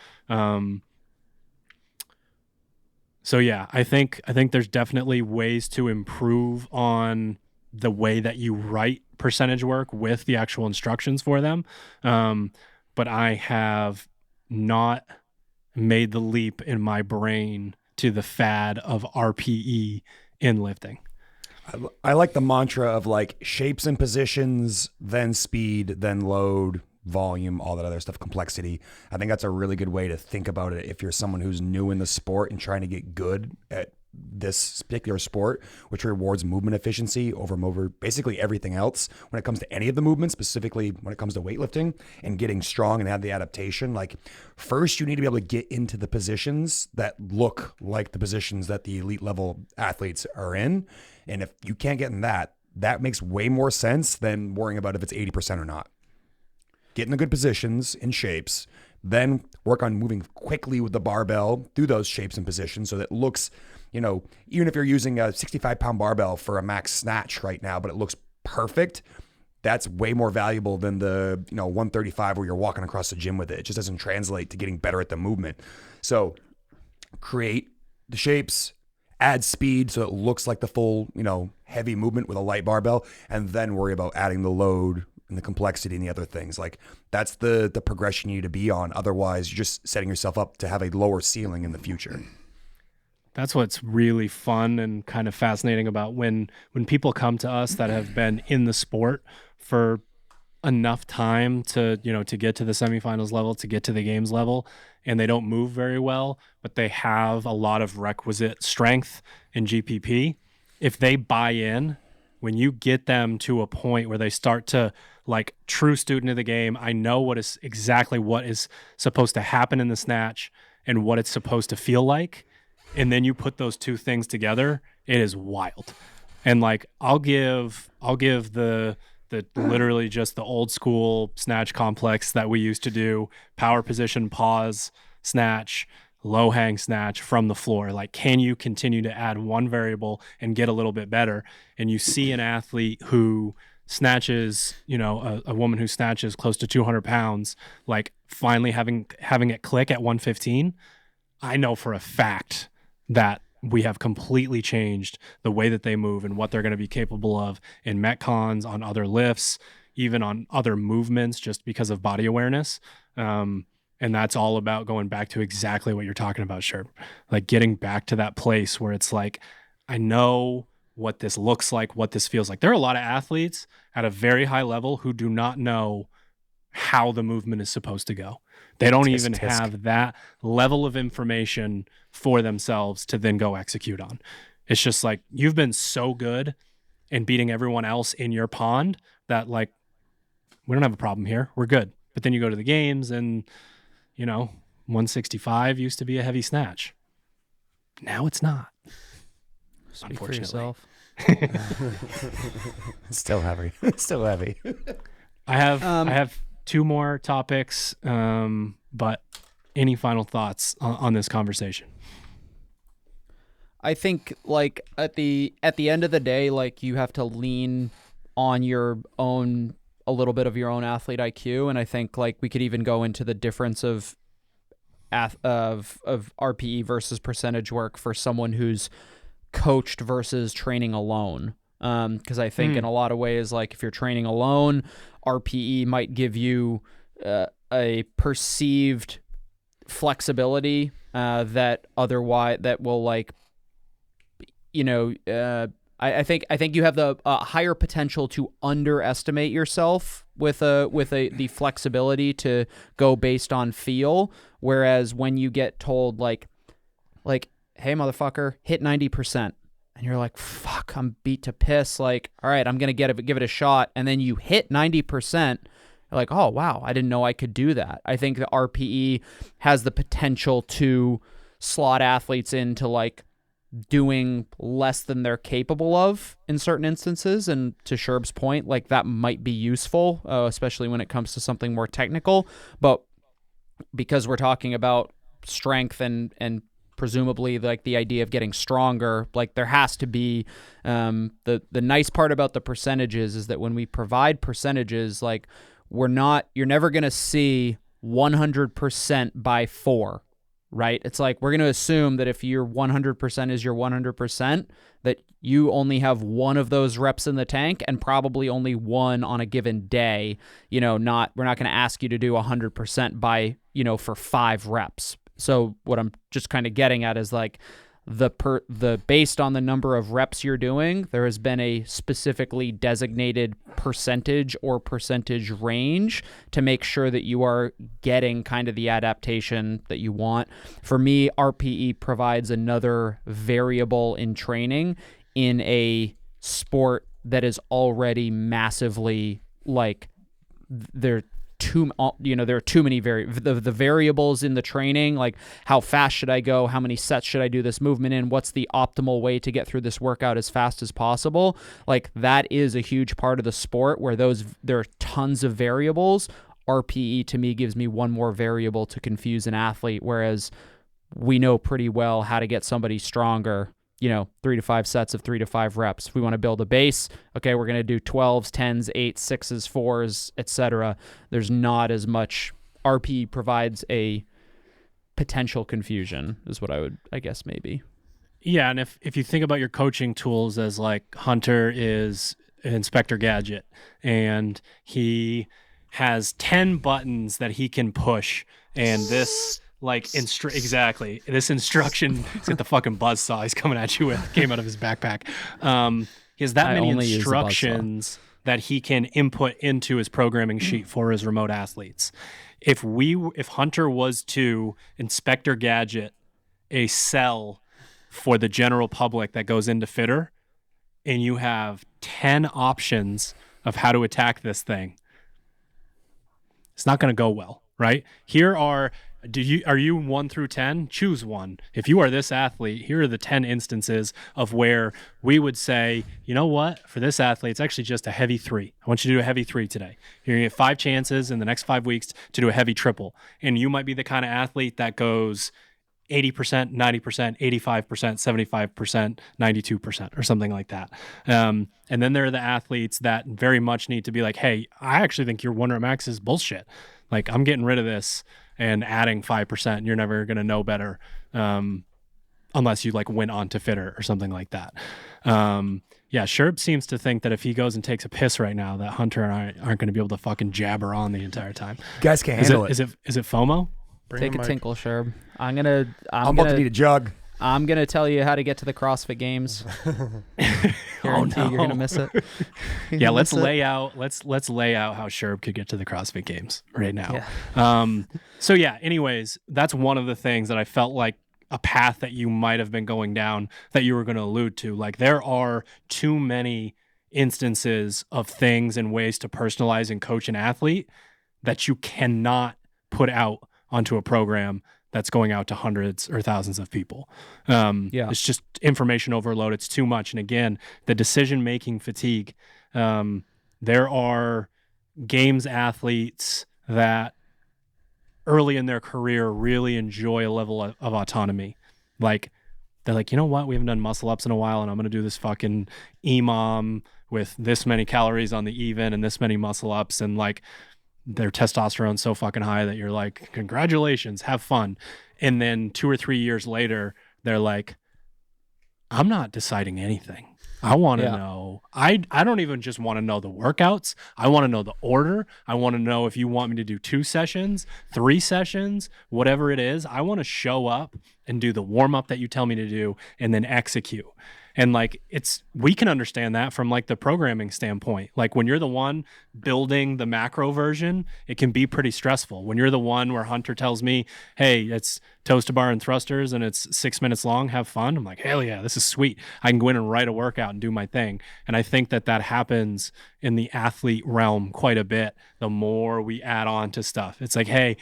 So yeah, I think there's definitely ways to improve on the way that you write percentage work with the actual instructions for them. But I have not made the leap in my brain to the fad of RPE in lifting. I like the mantra of like shapes and positions, then speed, then load, volume, all that other stuff, complexity. I think that's a really good way to think about it if you're someone who's new in the sport and trying to get good at this particular sport, which rewards movement efficiency over basically everything else when it comes to any of the movements, specifically when it comes to weightlifting and getting strong and have the adaptation. Like, first you need to be able to get into the positions that look like the positions that the elite level athletes are in. And if you can't get in that makes way more sense than worrying about if it's 80% or not. Get in the good positions and shapes, then work on moving quickly with the barbell through those shapes and positions so that it looks, even if you're using a 65-pound barbell for a max snatch right now, but it looks perfect, that's way more valuable than the 135 where you're walking across the gym with it. It just doesn't translate to getting better at the movement. So create the shapes, add speed so it looks like the full, heavy movement with a light barbell, and then worry about adding the load and the complexity and the other things. Like, that's the progression you need to be on. Otherwise, you're just setting yourself up to have a lower ceiling in the future. That's what's really fun and kind of fascinating about when people come to us that have been in the sport for enough time to get to the semifinals level, to get to the games level, and they don't move very well, but they have a lot of requisite strength in GPP. If they buy in, when you get them to a point where they start to, like, true student of the game, I know exactly what is supposed to happen in the snatch and what it's supposed to feel like, and then you put those two things together, it is wild. And like, I'll give the literally just the old school snatch complex that we used to do: power position, pause, snatch, low hang snatch from the floor. Like, can you continue to add one variable and get a little bit better? And you see an athlete who snatches, a woman who snatches close to 200 pounds, like finally having it click at 115. I know for a fact that we have completely changed the way that they move and what they're going to be capable of in Metcons, on other lifts, even on other movements, just because of body awareness. And that's all about going back to exactly what you're talking about, Sherb. Like, getting back to that place where it's like, I know what this looks like, what this feels like. There are a lot of athletes at a very high level who do not know how the movement is supposed to go. They don't even have that level of information for themselves to then go execute on. It's just like, you've been so good in beating everyone else in your pond that, like, we don't have a problem here. We're good. But then you go to the games and, 165 used to be a heavy snatch. Now it's not. Speak for Unfortunately. yourself. Still heavy. Still heavy. I have two more topics, but any final thoughts on this conversation? I think like at the end of the day, like you have to lean on your own, a little bit of your own athlete IQ, and I think like we could even go into the difference of RPE versus percentage work for someone who's coached versus training alone. Because I think in a lot of ways, like if you're training alone, RPE might give you a perceived flexibility that otherwise that will like, you know, I think you have the higher potential to underestimate yourself with the flexibility to go based on feel. Whereas when you get told like, hey motherfucker, hit 90%, and you're like, fuck, I'm beat to piss. Like, all right, I'm gonna give it a shot, and then you hit 90%. You're like, oh wow, I didn't know I could do that. I think the RPE has the potential to slot athletes into like doing less than they're capable of in certain instances, and to Sherb's point, like that might be useful, especially when it comes to something more technical. But because we're talking about strength and presumably like the idea of getting stronger, like there has to be the nice part about the percentages is that when we provide percentages, like you're never going to see 100% by 4. Right? It's like we're going to assume that if your 100% is your 100%, that you only have one of those reps in the tank and probably only one on a given day. You know, we're not going to ask you to do 100% by, you know, for 5 reps. So what I'm just kind of getting at is like the based on the number of reps you're doing, there has been a specifically designated percentage or percentage range to make sure that you are getting kind of the adaptation that you want. For me, RPE provides another variable in training in a sport that is already massively like there are too many the variables in the training, like how fast should I go, how many sets should I do this movement in, what's the optimal way to get through this workout as fast as possible. Like that is a huge part of the sport where there are tons of variables. RPE to me gives me one more variable to confuse an athlete, whereas we know pretty well how to get somebody stronger, 3 to 5 sets of 3 to 5 reps. If we want to build a base, okay, we're going to do 12s, 10s, 8s, 6s, 4s, etc. There's not as much. RPE provides a potential confusion is what I guess maybe. Yeah, and if you think about your coaching tools as like Hunter is Inspector Gadget, and he has 10 buttons that he can push, and this exactly this instruction, he's got the fucking buzzsaw he's coming at you with, came out of his backpack. He has that many instructions that he can input into his programming sheet for his remote athletes. If Hunter was to Inspector Gadget a cell for the general public that goes into Fitter, and you have 10 options of how to attack this thing, it's not going to go well, right? Are you 1 through 10? Choose one. If you are this athlete, here are the 10 instances of where we would say, you know what, for this athlete, it's actually just a heavy 3. I want you to do a heavy 3 today. You're going to get 5 chances in the next 5 weeks to do a heavy triple. And you might be the kind of athlete that goes 80%, 90%, 85%, 75%, 92%, or something like that. And then there are the athletes that very much need to be like, hey, I actually think your 1 rep max is bullshit. Like, I'm getting rid of this and adding 5%, and you're never going to know better unless you like went on to Fitter or something like that. Sherb seems to think that if he goes and takes a piss right now, that Hunter and I aren't going to be able to fucking jabber on the entire time. You guys can't handle it. Is it FOMO? Take a tinkle, Sherb. I'm about to need a jug. I'm gonna tell you how to get to the CrossFit Games. Guarantee you're gonna miss it. Yeah, let's lay out how Sherb could get to the CrossFit Games right now. Yeah. Anyways, that's one of the things that I felt like a path that you might have been going down that you were going to allude to. Like, there are too many instances of things and ways to personalize and coach an athlete that you cannot put out onto a program that's going out to hundreds or thousands of people. It's just information overload. It's too much. And again, the decision-making fatigue. There are games athletes that early in their career really enjoy a level of autonomy. Like, they're like, you know what? We haven't done muscle ups in a while, and I'm going to do this fucking EMOM with this many calories on the even and this many muscle ups. And like, their testosterone's so fucking high that you're like, congratulations, have fun. And then 2 or 3 years later, they're like, I'm not deciding anything. I want to know. I don't even just want to know the workouts. I want to know the order. I want to know if you want me to do 2 sessions, 3 sessions, whatever it is. I want to show up and do the warm up that you tell me to do and then execute. And like, we can understand that from like the programming standpoint. Like when you're the one building the macro version, it can be pretty stressful. When you're the one where Hunter tells me, hey, it's toes to bar and thrusters and it's 6 minutes long, have fun. I'm like, hell yeah, this is sweet. I can go in and write a workout and do my thing. And I think that happens in the athlete realm quite a bit. The more we add on to stuff, it's like, hey,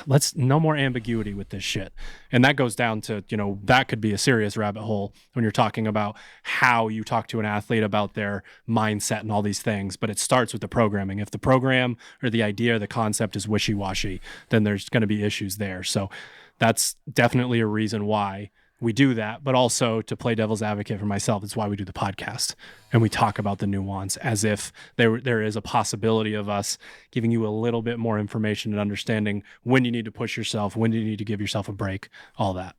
let's no more ambiguity with this shit. And that goes down to, that could be a serious rabbit hole when you're talking about how you talk to an athlete about their mindset and all these things. But it starts with the programming. If the program or the idea or the concept is wishy-washy, then there's going to be issues there. So that's definitely a reason why we do that, but also to play devil's advocate for myself, it's why we do the podcast and we talk about the nuance as if there is a possibility of us giving you a little bit more information and understanding when you need to push yourself, when you need to give yourself a break, all that.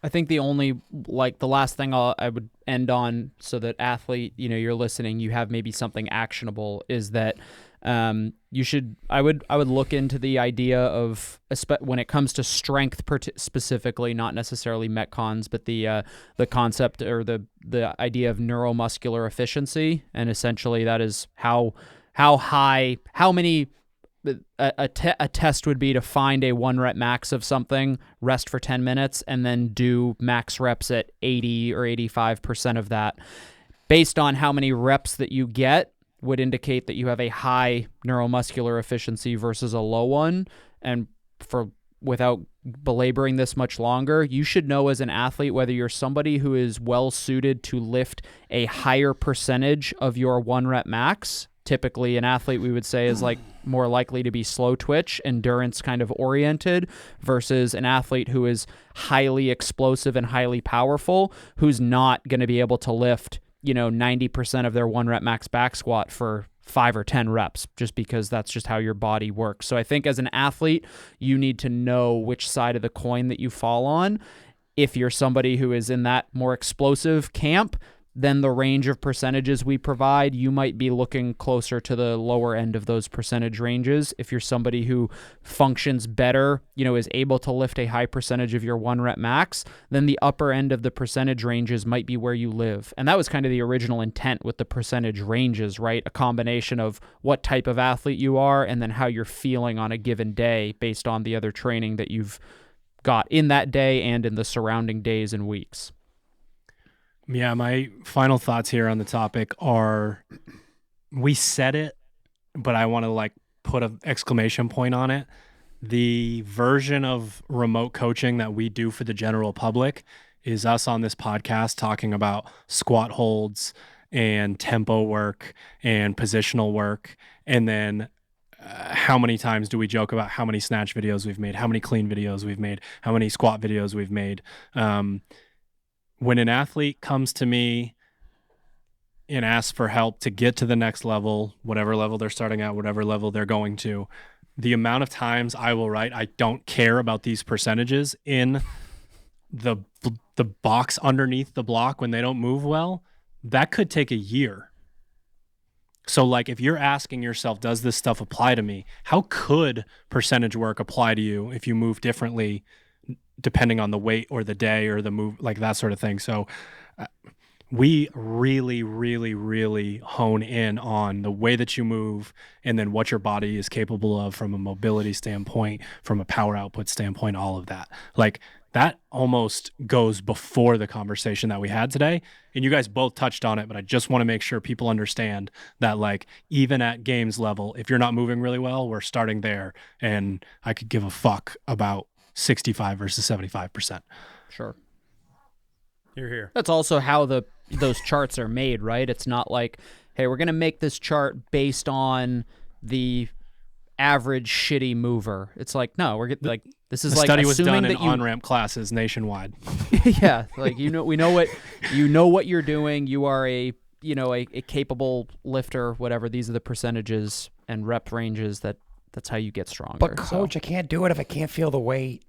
I think the last thing I would end on, so that athlete, you're listening, you have maybe something actionable, is that I would look into the idea of, when it comes to strength specifically, not necessarily metcons, but the concept or the idea of neuromuscular efficiency. And essentially that is how many a test would be to find a 1 rep max of something, rest for 10 minutes, and then do max reps at 80 or 85% of that. Based on how many reps that you get would indicate that you have a high neuromuscular efficiency versus a low one. And without belaboring this much longer, you should know as an athlete whether you're somebody who is well suited to lift a higher percentage of your 1 rep max. Typically, an athlete we would say is like more likely to be slow twitch, endurance kind of oriented, versus an athlete who is highly explosive and highly powerful, who's not going to be able to lift 90% of their 1 rep max back squat for 5 or 10 reps, just because that's just how your body works. So I think as an athlete, you need to know which side of the coin that you fall on. If you're somebody who is in that more explosive camp, then the range of percentages we provide, you might be looking closer to the lower end of those percentage ranges. If you're somebody who functions better, is able to lift a high percentage of your 1 rep max, then the upper end of the percentage ranges might be where you live. And that was kind of the original intent with the percentage ranges, right? A combination of what type of athlete you are and then how you're feeling on a given day based on the other training that you've got in that day and in the surrounding days and weeks. Yeah, my final thoughts here on the topic are, we said it, but I want to put an exclamation point on it. The version of remote coaching that we do for the general public is us on this podcast talking about squat holds and tempo work and positional work. And then how many times do we joke about how many snatch videos we've made, how many clean videos we've made, how many squat videos we've made. When an athlete comes to me and asks for help to get to the next level, whatever level they're starting at, whatever level they're going to, the amount of times I will write, I don't care about these percentages in the box underneath the block when they don't move well, that could take a year. So if you're asking yourself, does this stuff apply to me? How could percentage work apply to you if you move differently depending on the weight or the day or the move, that sort of thing? So we really, really, really hone in on the way that you move and then what your body is capable of from a mobility standpoint, from a power output standpoint, all of that. That almost goes before the conversation that we had today. And you guys both touched on it, but I just want to make sure people understand that even at games level, if you're not moving really well, we're starting there. And I could give a fuck about 65 versus 75%. Sure. You're here. That's also how those charts are made, right? It's not like, hey, we're going to make this chart based on the average shitty mover. It's like, no, we're getting like, this is The like study was assuming done in that you on-ramp classes nationwide. yeah, like we know what you're doing. You are a capable lifter, whatever. These are the percentages and rep ranges that's how you get stronger. But coach, I can't do it if I can't feel the weight.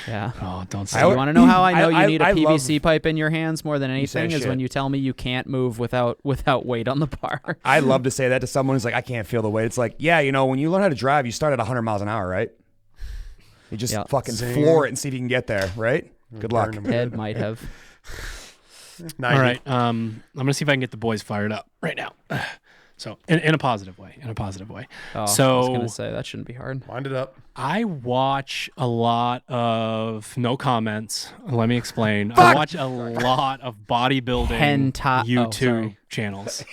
Yeah. Oh, don't say You that. want to know how I know you need a I PVC pipe in your hands more than anything is shit. when you tell me you can't move without weight on the bar. I love to say that to someone who's like, I can't feel the weight. It's like, yeah, when you learn how to drive, you start at 100 miles an hour, right? You just fucking floor it and see if you can get there, right? Good luck. Ed might have. 90. All right. I'm going to see if I can get the boys fired up right now. So in a positive way, Oh, So I was gonna say that shouldn't be hard. Wind it up. I watch a lot of no comments. Let me explain. I watch a lot of bodybuilding YouTube channels.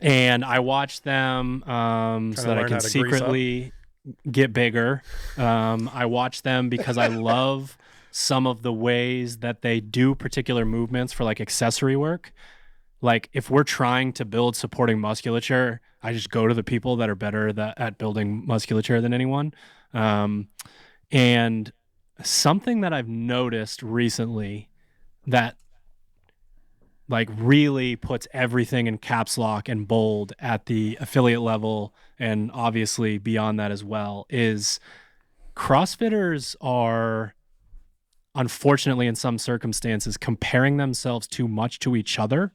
And I watch them so that I can secretly get bigger. I watch them because I love some of the ways that they do particular movements for like accessory work. Like if we're trying to build supporting musculature, I just go to the people that are better at building musculature than anyone. And something that I've noticed recently that like really puts everything in caps lock and bold at the affiliate level and obviously beyond that as well is CrossFitters are unfortunately in some circumstances comparing themselves too much to each other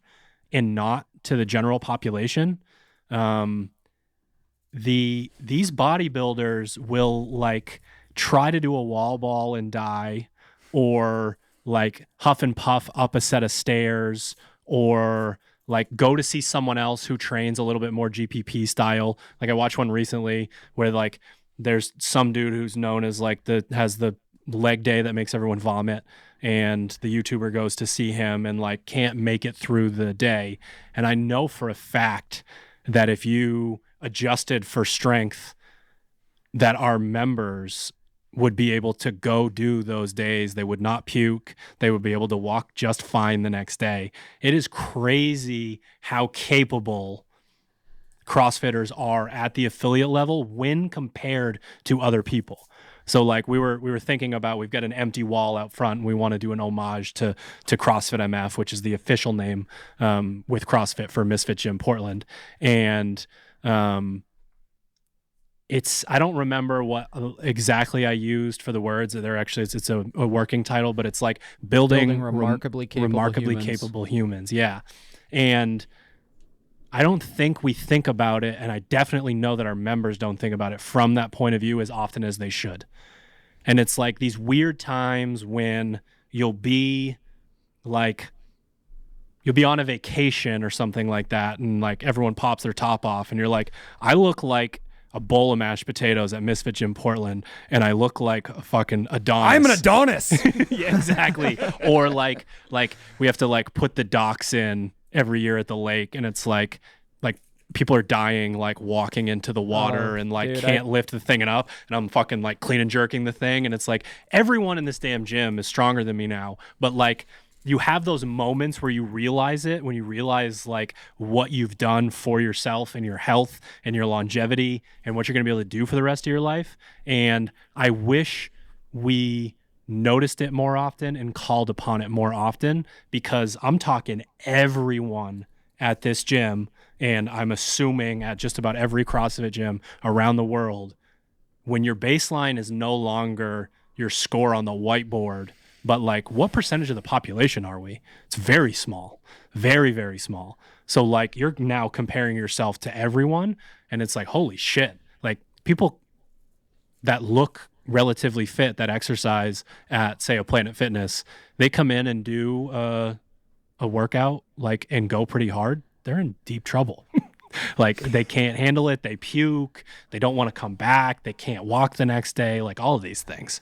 and not to the general population. These bodybuilders will like try to do a wall ball and die, or like huff and puff up a set of stairs, or like go to see someone else who trains a little bit more GPP style. Like I watched one recently where like there's some dude who's known as like has the leg day that makes everyone vomit, and the YouTuber goes to see him and like can't make it through the day. And I know for a fact that if you adjusted for strength, that our members would be able to go do those days. They would not puke. They would be able to walk just fine the next day. It is crazy how capable CrossFitters are at the affiliate level when compared to other people. So like we were thinking about, we've got an empty wall out front and we want to do an homage to CrossFit MF, which is the official name with CrossFit for Misfit Gym Portland. And I don't remember what exactly I used for the words. They're actually, it's a working title, but it's like building remarkably capable humans. Yeah. And I don't think we think about it, and I definitely know that our members don't think about it from that point of view as often as they should. And it's like these weird times when you'll be on a vacation or something like that, and like everyone pops their top off, and you're like, I look like a bowl of mashed potatoes at Misfit Gym Portland, and I look like a fucking Adonis. I'm an Adonis. Yeah, exactly. Or like we have to like put the docks in every year at the lake, and it's like people are dying like walking into the water and like can't lift the thing up, and I'm fucking like clean and jerking the thing, and it's like everyone in this damn gym is stronger than me now, but like you have those moments where you realize it, when you realize like what you've done for yourself and your health and your longevity and what you're going to be able to do for the rest of your life. And I wish we noticed it more often and called upon it more often, because I'm talking everyone at this gym, and I'm assuming at just about every CrossFit gym around the world, when your baseline is no longer your score on the whiteboard, but like what percentage of the population are we? It's very small, very, very small. So like you're now comparing yourself to everyone, and it's like, holy shit, like people that look relatively fit, that exercise at say a Planet Fitness, they come in and do a workout like and go pretty hard, they're in deep trouble. Like they can't handle it, they puke, they don't want to come back, they can't walk the next day, like all of these things.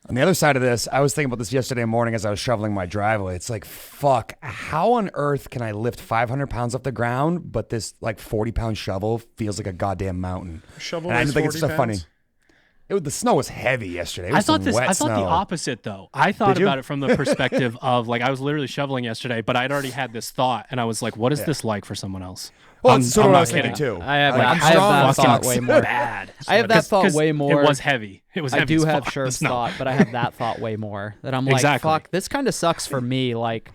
On the other side of this, I was thinking about this yesterday morning as I was shoveling my driveway. It's like, fuck, how on earth can I lift 500 pounds off the ground, but this like 40-pound shovel feels like a goddamn mountain? Shovel And I is think it's 40 so funny. pounds? The snow was heavy yesterday. It I was thought some wet I thought the snow. opposite though. I thought Did you? about it from the perspective of like I was literally shoveling yesterday, but I'd already had this thought, and I was like, "What is this like for someone else?" Well, I'm it's sort of what I not was thinking kidding. too. I have Like, that, I'm I have strong, that fucking thought way more. Bad. I have that thought 'Cause way more. It was heavy. It was. I Heavy do as have fuck, sure the snow. thought, but I have that thought way more. That I'm like, Exactly. fuck, this kind of sucks for me. Like,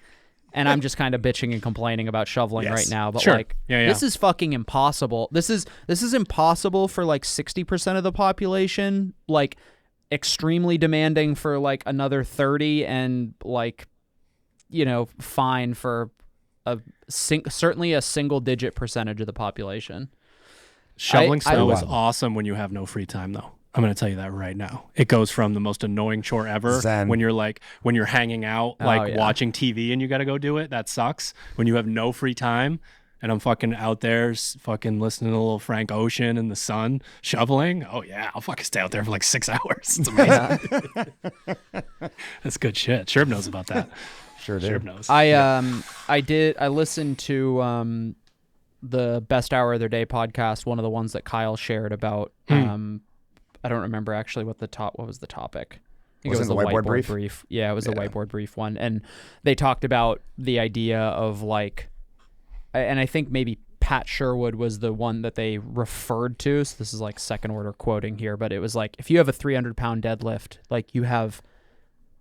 and I'm just kind of bitching and complaining about shoveling Yes. right now. But Sure. like, Yeah. this is fucking impossible. This is impossible for like 60% of the population. Like, extremely demanding for like another 30, and like, fine for certainly a single digit percentage of the population. Shoveling snow is Wow. awesome when you have no free time, though. I'm going to tell you that right now. It goes from the most annoying chore ever Zen. when you're hanging out, yeah. watching TV and you got to go do it. That sucks. When you have no free time and I'm fucking out there fucking listening to a little Frank Ocean in the sun shoveling. Oh, yeah. I'll fucking stay out there for like 6 hours. It's amazing. That's good shit. Sherb knows about that. Sure do. Sherb knows. I listened to the Best Hour of Their Day podcast, one of the ones that Kyle shared about I don't remember actually what was the topic. I think Wasn't it was the whiteboard brief? Yeah, it was the whiteboard brief one. And they talked about the idea of like, and I think maybe Pat Sherwood was the one that they referred to. So this is like second order quoting here, but it was like, if you have a 300-pound deadlift, like you have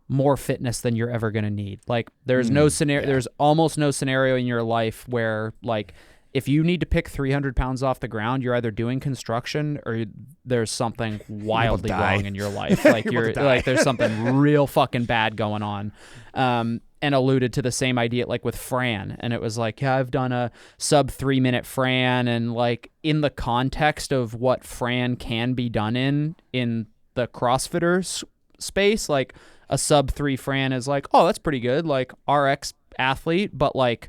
more fitness than you're ever going to need. Like there's no scenario, there's almost no scenario in your life where like, if you need to pick 300 pounds off the ground, you're either doing construction or there's something wildly die. wrong in your life. Like You're about to like die. there's something real fucking bad going on. And alluded to the same idea like with Fran. And it was like, yeah, I've done a sub 3-minute Fran, and like in the context of what Fran can be done in the CrossFitter space, like a sub 3 Fran is like, oh, that's pretty good. Like RX athlete, but like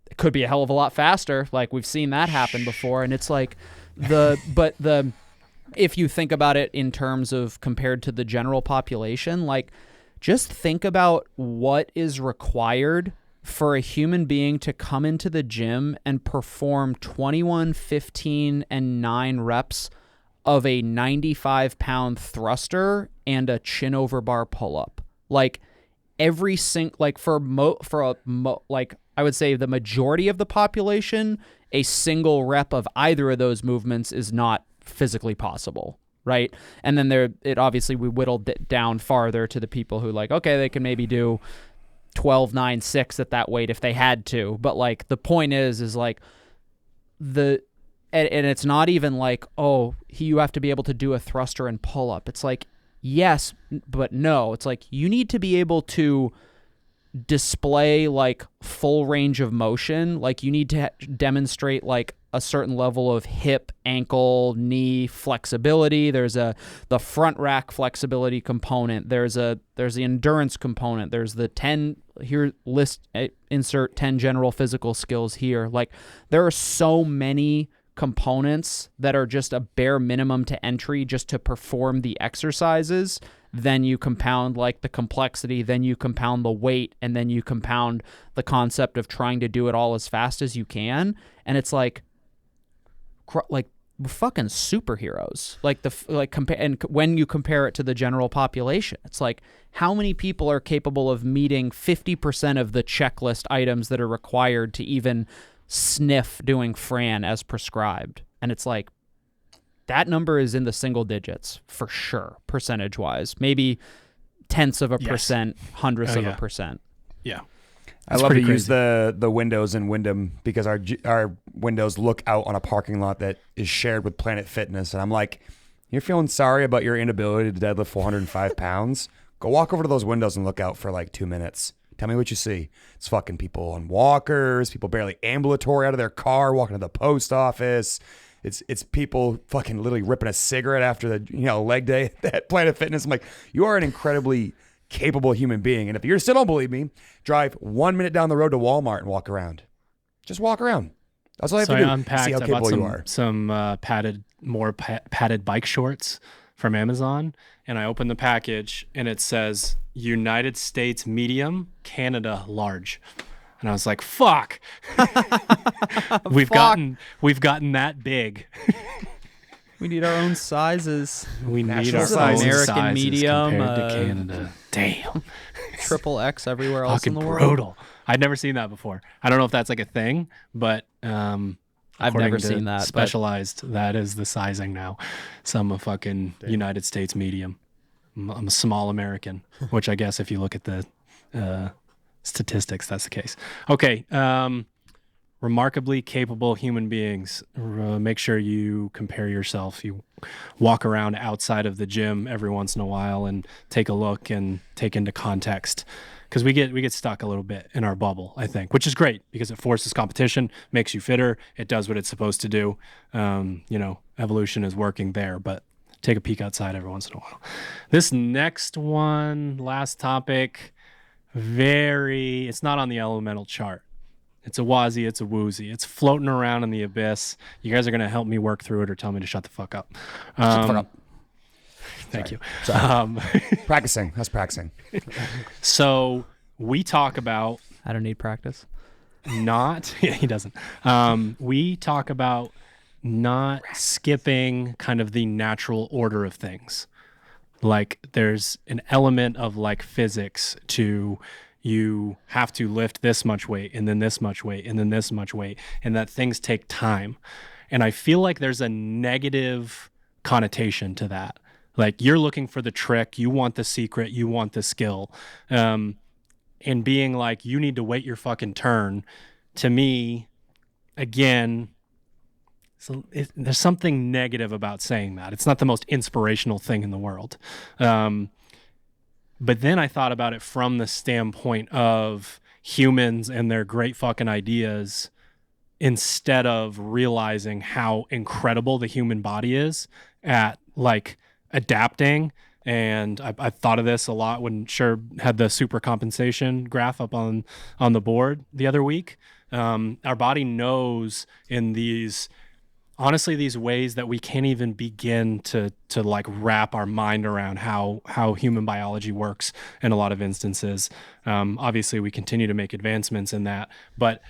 it could be a hell of a lot faster. Like we've seen that happen before. And it's like if you think about it in terms of compared to the general population, like just think about what is required for a human being to come into the gym and perform 21, 15, and 9 reps of a 95-pound thruster and a chin over bar pull-up. Like every like like I would say the majority of the population, a single rep of either of those movements is not physically possible, right? And then we whittled it down farther to the people who like, okay, they can maybe do 12, 9, 6 at that weight if they had to. But like the point is like and it's not even like, oh, you have to be able to do a thruster and pull up. It's like, yes, but no. It's like you need to be able to display like full range of motion. Like you need to demonstrate like a certain level of hip, ankle, knee flexibility. There's the front rack flexibility component. There's the endurance component. There's the 10 here insert 10 general physical skills here. Like there are so many components that are just a bare minimum to entry just to perform the exercises. Then you compound like the complexity, then you compound the weight, and then you compound the concept of trying to do it all as fast as you can. And it's like we're fucking superheroes. And when you compare it to the general population, it's like how many people are capable of meeting 50% of the checklist items that are required to even sniff doing Fran as prescribed? And it's like, that number is in the single digits for sure, percentage wise. Maybe tenths of a percent, hundredths of a percent. Yeah. I love to use the windows in Wyndham because our windows look out on a parking lot that is shared with Planet Fitness. And I'm like, you're feeling sorry about your inability to deadlift 405 pounds? Go walk over to those windows and look out for like 2 minutes. Tell me what you see. It's fucking people on walkers, people barely ambulatory out of their car, walking to the post office. It's people fucking literally ripping a cigarette after the leg day at Planet Fitness. I'm like, you are an incredibly capable human being. And if you still don't believe me, drive 1 minute down the road to Walmart and walk around. Just walk around. That's all I have to do. Unpacked, See how capable you are. Some padded bike shorts from Amazon, and I opened the package and it says United States medium, Canada large. And I was like, fuck. We've gotten that big. We need our own sizes. We need National our size. own American sizes medium, compared to Canada. Damn. Triple X everywhere else Fucking in the world. brutal. I'd never seen that before. I don't know if that's like a thing, but I've according never to seen that, but- Specialized, that is the sizing now. So I'm a fucking United States medium. I'm a small American, which I guess if you look at the statistics, that's the case. Okay. Remarkably capable human beings. Make sure you compare yourself. You walk around outside of the gym every once in a while and take a look and take into context, because we get stuck a little bit in our bubble, I think, which is great because it forces competition, makes you fitter. It does what it's supposed to do. Evolution is working there, but take a peek outside every once in a while. This next one, last topic, it's not on the elemental chart. It's a wazi, it's a woozy. It's floating around in the abyss. You guys are going to help me work through it or tell me to shut the fuck up. Shut the fuck up. Thank you. Practicing. How's practicing? So we talk about I don't need practice. he doesn't. We talk about not skipping kind of the natural order of things. Like there's an element of like physics to you have to lift this much weight and then this much weight and then this much weight, and that things take time. And I feel like there's a negative connotation to that. Like you're looking for the trick, you want the secret, you want the skill. And being like, you need to wait your fucking turn, to me, again, there's something negative about saying that. It's not the most inspirational thing in the world. But then I thought about it from the standpoint of humans and their great fucking ideas, instead of realizing how incredible the human body is at like adapting. And I thought of this a lot when Sherb had the super compensation graph up on the board the other week. Our body knows in these ways that we can't even begin to like wrap our mind around how human biology works in a lot of instances. Obviously we continue to make advancements in that, but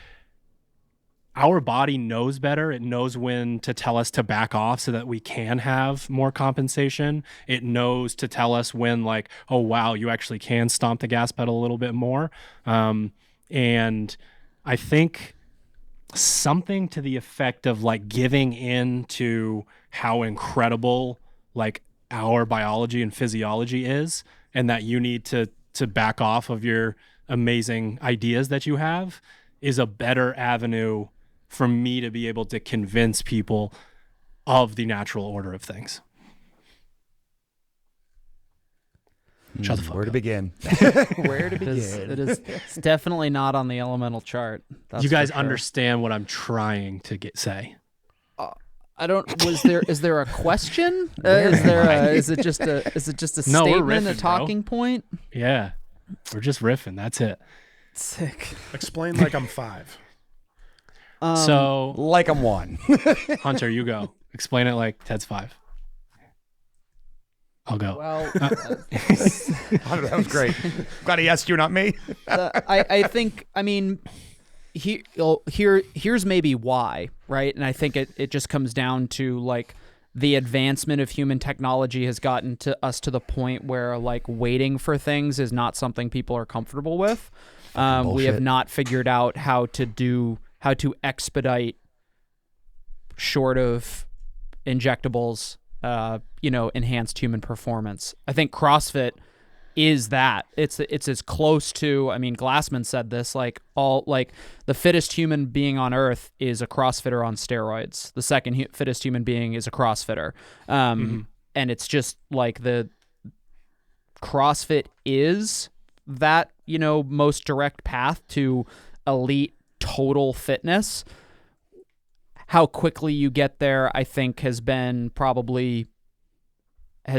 our body knows better. It knows when to tell us to back off so that we can have more compensation. It knows to tell us when, like, oh wow, you actually can stomp the gas pedal a little bit more. And I think something to the effect of like giving in to how incredible like our biology and physiology is, and that you need to back off of your amazing ideas that you have, is a better avenue for me to be able to convince people of the natural order of things. Shut the fuck Where up. to begin? Where to begin? It's definitely not on the elemental chart. That's You guys for sure. understand what I'm trying to say? I don't. Is there a question? Is it just a No, we're statement, riffing, a bro. talking point? Yeah, we're just riffing. That's it. Sick. Explain like I'm 5. So Like I'm one. Hunter, you go. Explain it like Ted's 5. I'll go. Well, That was great. Glad he asked you, not me. I think, I mean, here's maybe why, right? And I think it just comes down to like the advancement of human technology has gotten to us to the point where like waiting for things is not something people are comfortable with. We have bullshit. not figured out how to expedite short of injectables, enhanced human performance. I think CrossFit is that. It's as close to, I mean, Glassman said this, like the fittest human being on earth is a CrossFitter on steroids. The second fittest human being is a CrossFitter. And it's just like the CrossFit is that, most direct path to elite total fitness. How quickly you get there, I think, has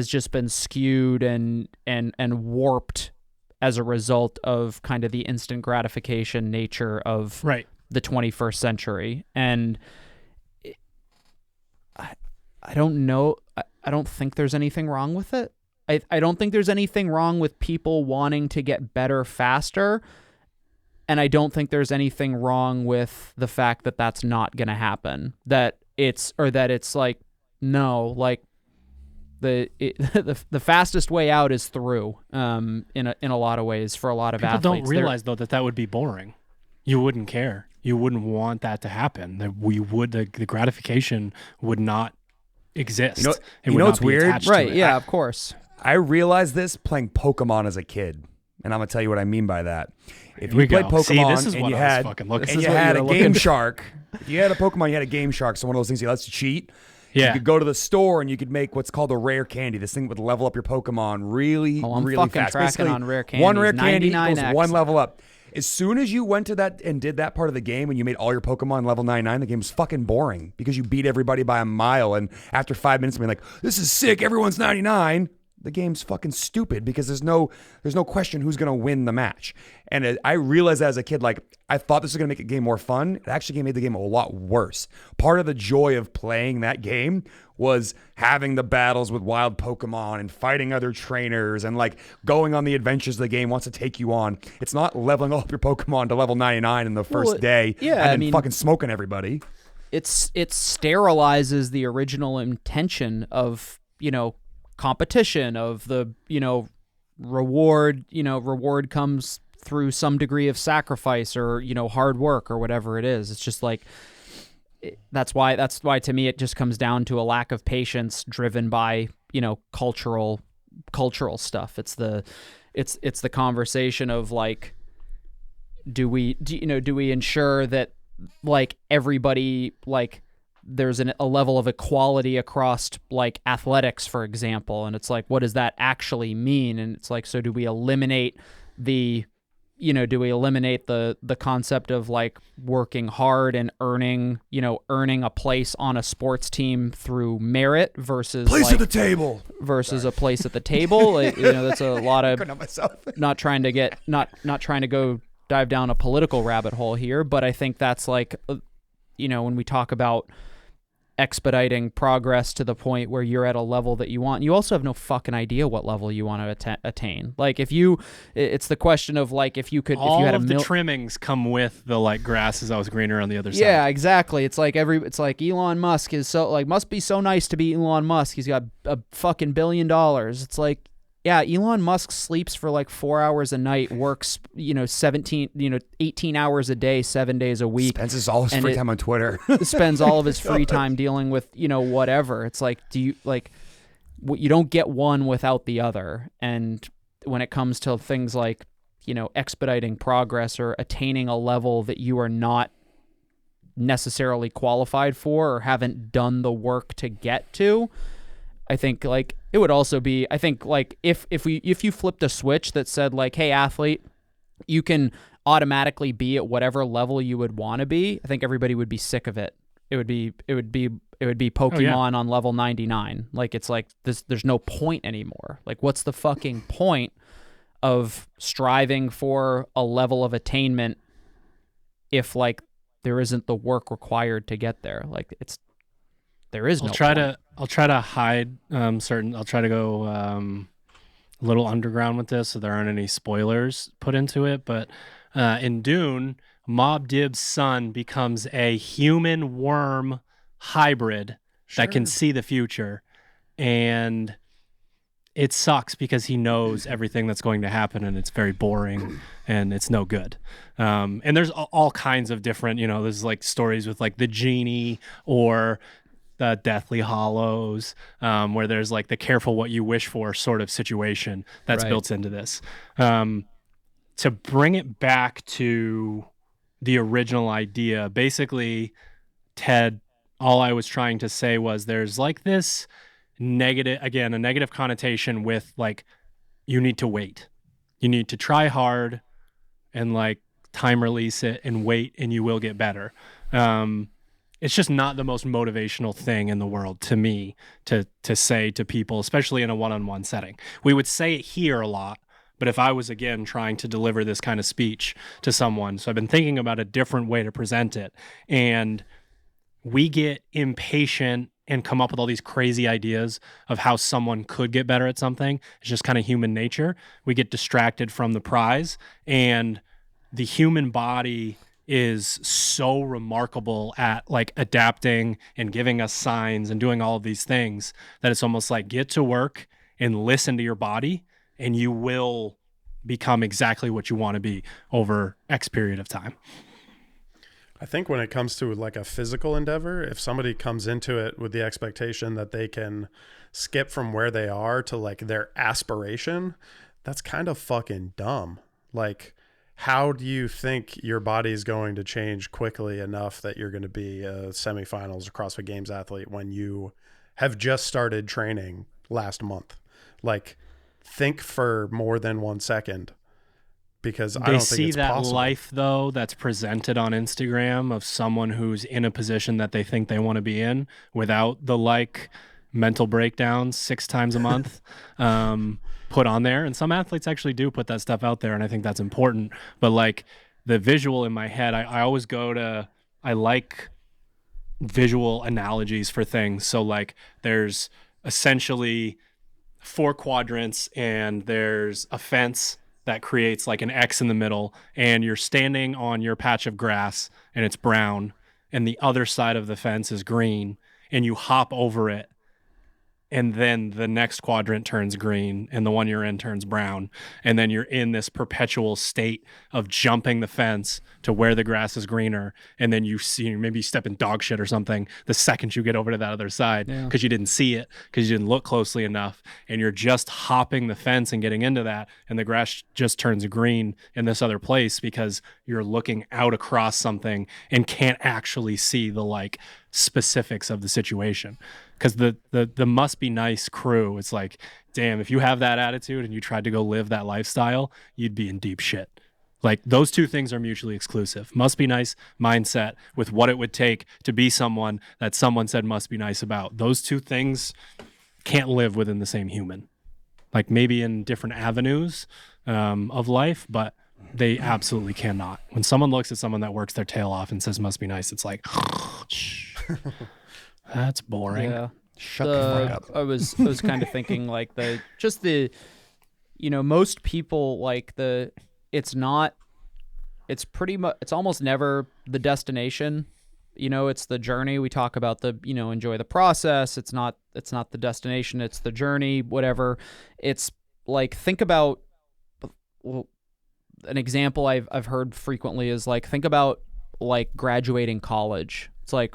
just been skewed and warped as a result of kind of the instant gratification nature of the 21st century. And I don't know. I don't think there's anything wrong with it. I don't think there's anything wrong with people wanting to get better faster. And I don't think there's anything wrong with the fact that that's not going to happen. That it's like No, like the fastest way out is through. In a lot of ways for a lot of People athletes. don't realize though that would be boring. You wouldn't care. You wouldn't want that to happen. That the gratification would not exist. You know- It you would know not what's be weird? attached to Right? it. Yeah, of course. I realized this playing Pokemon as a kid, and I'm gonna tell you what I mean by that. If Here we you played go. Pokemon See, this is and what you I was had fucking looking and for. you This is what had you a were Game looking- Shark, if you had a Pokemon, you had a Game Shark. So one of those things that lets you cheat. Yeah. You could go to the store and you could make what's called a rare candy. This thing would level up your Pokemon really, Oh, I'm really fucking fast. tracking Basically, on rare one candies. rare candy equals 99X. one level up. As soon as you went to that and did that part of the game and you made all your Pokemon level 99, the game was fucking boring because you beat everybody by a mile. And after 5 minutes of being like, this is sick, everyone's 99, the game's fucking stupid because there's no question who's going to win the match. And I realized as a kid, like, I thought this was going to make the game more fun. It actually made the game a lot worse. Part of the joy of playing that game was having the battles with wild Pokemon and fighting other trainers and like going on the adventures the game wants to take you on. It's not leveling up your Pokemon to level 99 in the first day yeah, and I then mean- fucking smoking everybody. It sterilizes the original intention of, competition, of the, reward. Reward comes through some degree of sacrifice or, hard work or whatever it is. It's just like, that's why to me it just comes down to a lack of patience driven by, cultural stuff. It's the conversation of like, do we ensure that like everybody, like there's a level of equality across like athletics, for example, and it's like, what does that actually mean? And it's like, so do we eliminate the concept of like working hard and earning a place on a sports team through merit versus Place like, at the table. versus a place at the table? Like, that's a lot of Couldn't help myself. not trying to go dive down a political rabbit hole here, but I think that's like, when we talk about expediting progress to the point where you're at a level that you want, you also have no fucking idea what level you want to attain. Like it's the question of like, if you had the trimmings come with the like grass is always greener on the other side. Yeah, exactly. It's like Elon Musk is so like, must be so nice to be Elon Musk. He's got a fucking $1 billion. It's like, yeah, Elon Musk sleeps for like 4 hours a night, works, 18 hours a day, 7 days a week. Spends all his free time on Twitter. Spends all of his free time dealing with, whatever. It's like, you don't get one without the other. And when it comes to things like, expediting progress or attaining a level that you are not necessarily qualified for or haven't done the work to get to, I think like it would also be, I think like if you flipped a switch that said like, hey athlete, you can automatically be at whatever level you would want to be, I think everybody would be sick of it. It would be Pokemon on level 99. Like it's like there's no point anymore. Like what's the fucking point of striving for a level of attainment if like there isn't the work required to get there? Like there is no point. I'll try to hide I'll try to go a little underground with this so there aren't any spoilers put into it. But in Dune, Mob Dib's son becomes a human worm hybrid that can see the future. And it sucks because he knows everything that's going to happen and it's very boring and it's no good. And there's all kinds of different, there's like stories with like the genie or the Deathly Hollows, where there's like the careful what you wish for sort of situation that's built into this. To bring it back to the original idea, basically, Ted, all I was trying to say was there's like this a negative connotation with like, you need to wait. You need to try hard and like time release it and wait and you will get better. It's just not the most motivational thing in the world to me to say to people, especially in a one-on-one setting. We would say it here a lot, but if I was, again, trying to deliver this kind of speech to someone, so I've been thinking about a different way to present it. And we get impatient and come up with all these crazy ideas of how someone could get better at something. It's just kind of human nature. We get distracted from the prize, and the human body is so remarkable at like adapting and giving us signs and doing all of these things that it's almost like get to work and listen to your body and you will become exactly what you want to be over X period of time. I think when it comes to like a physical endeavor, if somebody comes into it with the expectation that they can skip from where they are to like their aspiration, that's kind of fucking dumb. Like, how do you think your body's going to change quickly enough that you're going to be a semifinals or CrossFit Games athlete when you have just started training last month? Like, think for more than 1 second, because I don't think it's that possible. life though that's presented on Instagram of someone who's in a position that they think they want to be in without the like mental breakdowns 6 times a month put on there. And some athletes actually do put that stuff out there, and I think that's important. But like the visual in my head, I always I like visual analogies for things. So like there's essentially 4 quadrants and there's a fence that creates like an X in the middle, and you're standing on your patch of grass and it's brown, and the other side of the fence is green, and you hop over it, and then the next quadrant turns green and the one you're in turns brown, and then you're in this perpetual state of jumping the fence to where the grass is greener, and then you see maybe you step in dog shit or something the second you get over to that other side because you didn't see it, because you didn't look closely enough, and you're just hopping the fence and getting into that, and the grass just turns green in this other place because you're looking out across something and can't actually see the like specifics of the situation. Because the Must Be Nice crew, it's like, damn, if you have that attitude and you tried to go live that lifestyle, you'd be in deep shit. Like those two things are mutually exclusive. Must Be Nice mindset with what it would take to be someone that someone said must be nice about. Those two things can't live within the same human. Like maybe in different avenues of life, but they absolutely cannot. When someone looks at someone that works their tail off and says must be nice, it's like, that's boring. Yeah. Shut the fuck up. I was kind of thinking like most people like it's almost never the destination. It's the journey. We talk about enjoy the process. It's not the destination. It's the journey, whatever. It's like, think about an example I've heard frequently is like, think about like graduating college. It's like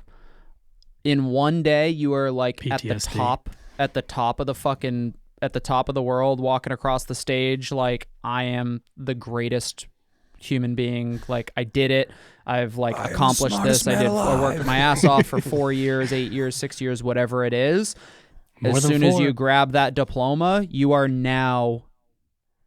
in one day you are like PTSD. at the top of the world, walking across the stage like, I am the greatest human being, like I did it, I've like accomplished this, I worked my ass off for 4 years, 8 years, 6 years, whatever it is. As soon as you grab that diploma, you are now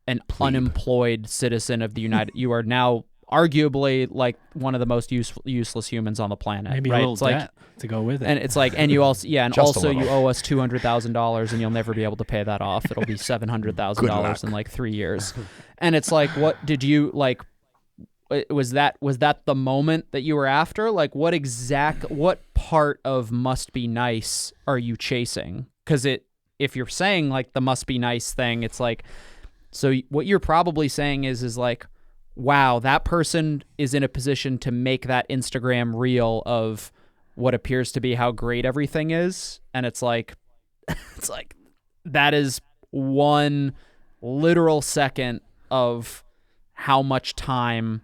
an unemployed citizen of the you are now arguably like one of the most useless humans on the planet. Maybe right? a little it's debt to go with it. And it's like, and you also, and Just a also you little. owe us $200,000 and you'll never be able to pay that off. It'll be $700,000 in like 3 years. And it's like, what did you like? Was that the moment that you were after? Like, what part of must be nice are you chasing? Because if you're saying like the must be nice thing, it's like, so what you're probably saying is like, wow, that person is in a position to make that Instagram reel of what appears to be how great everything is. And it's like that is one literal second of how much time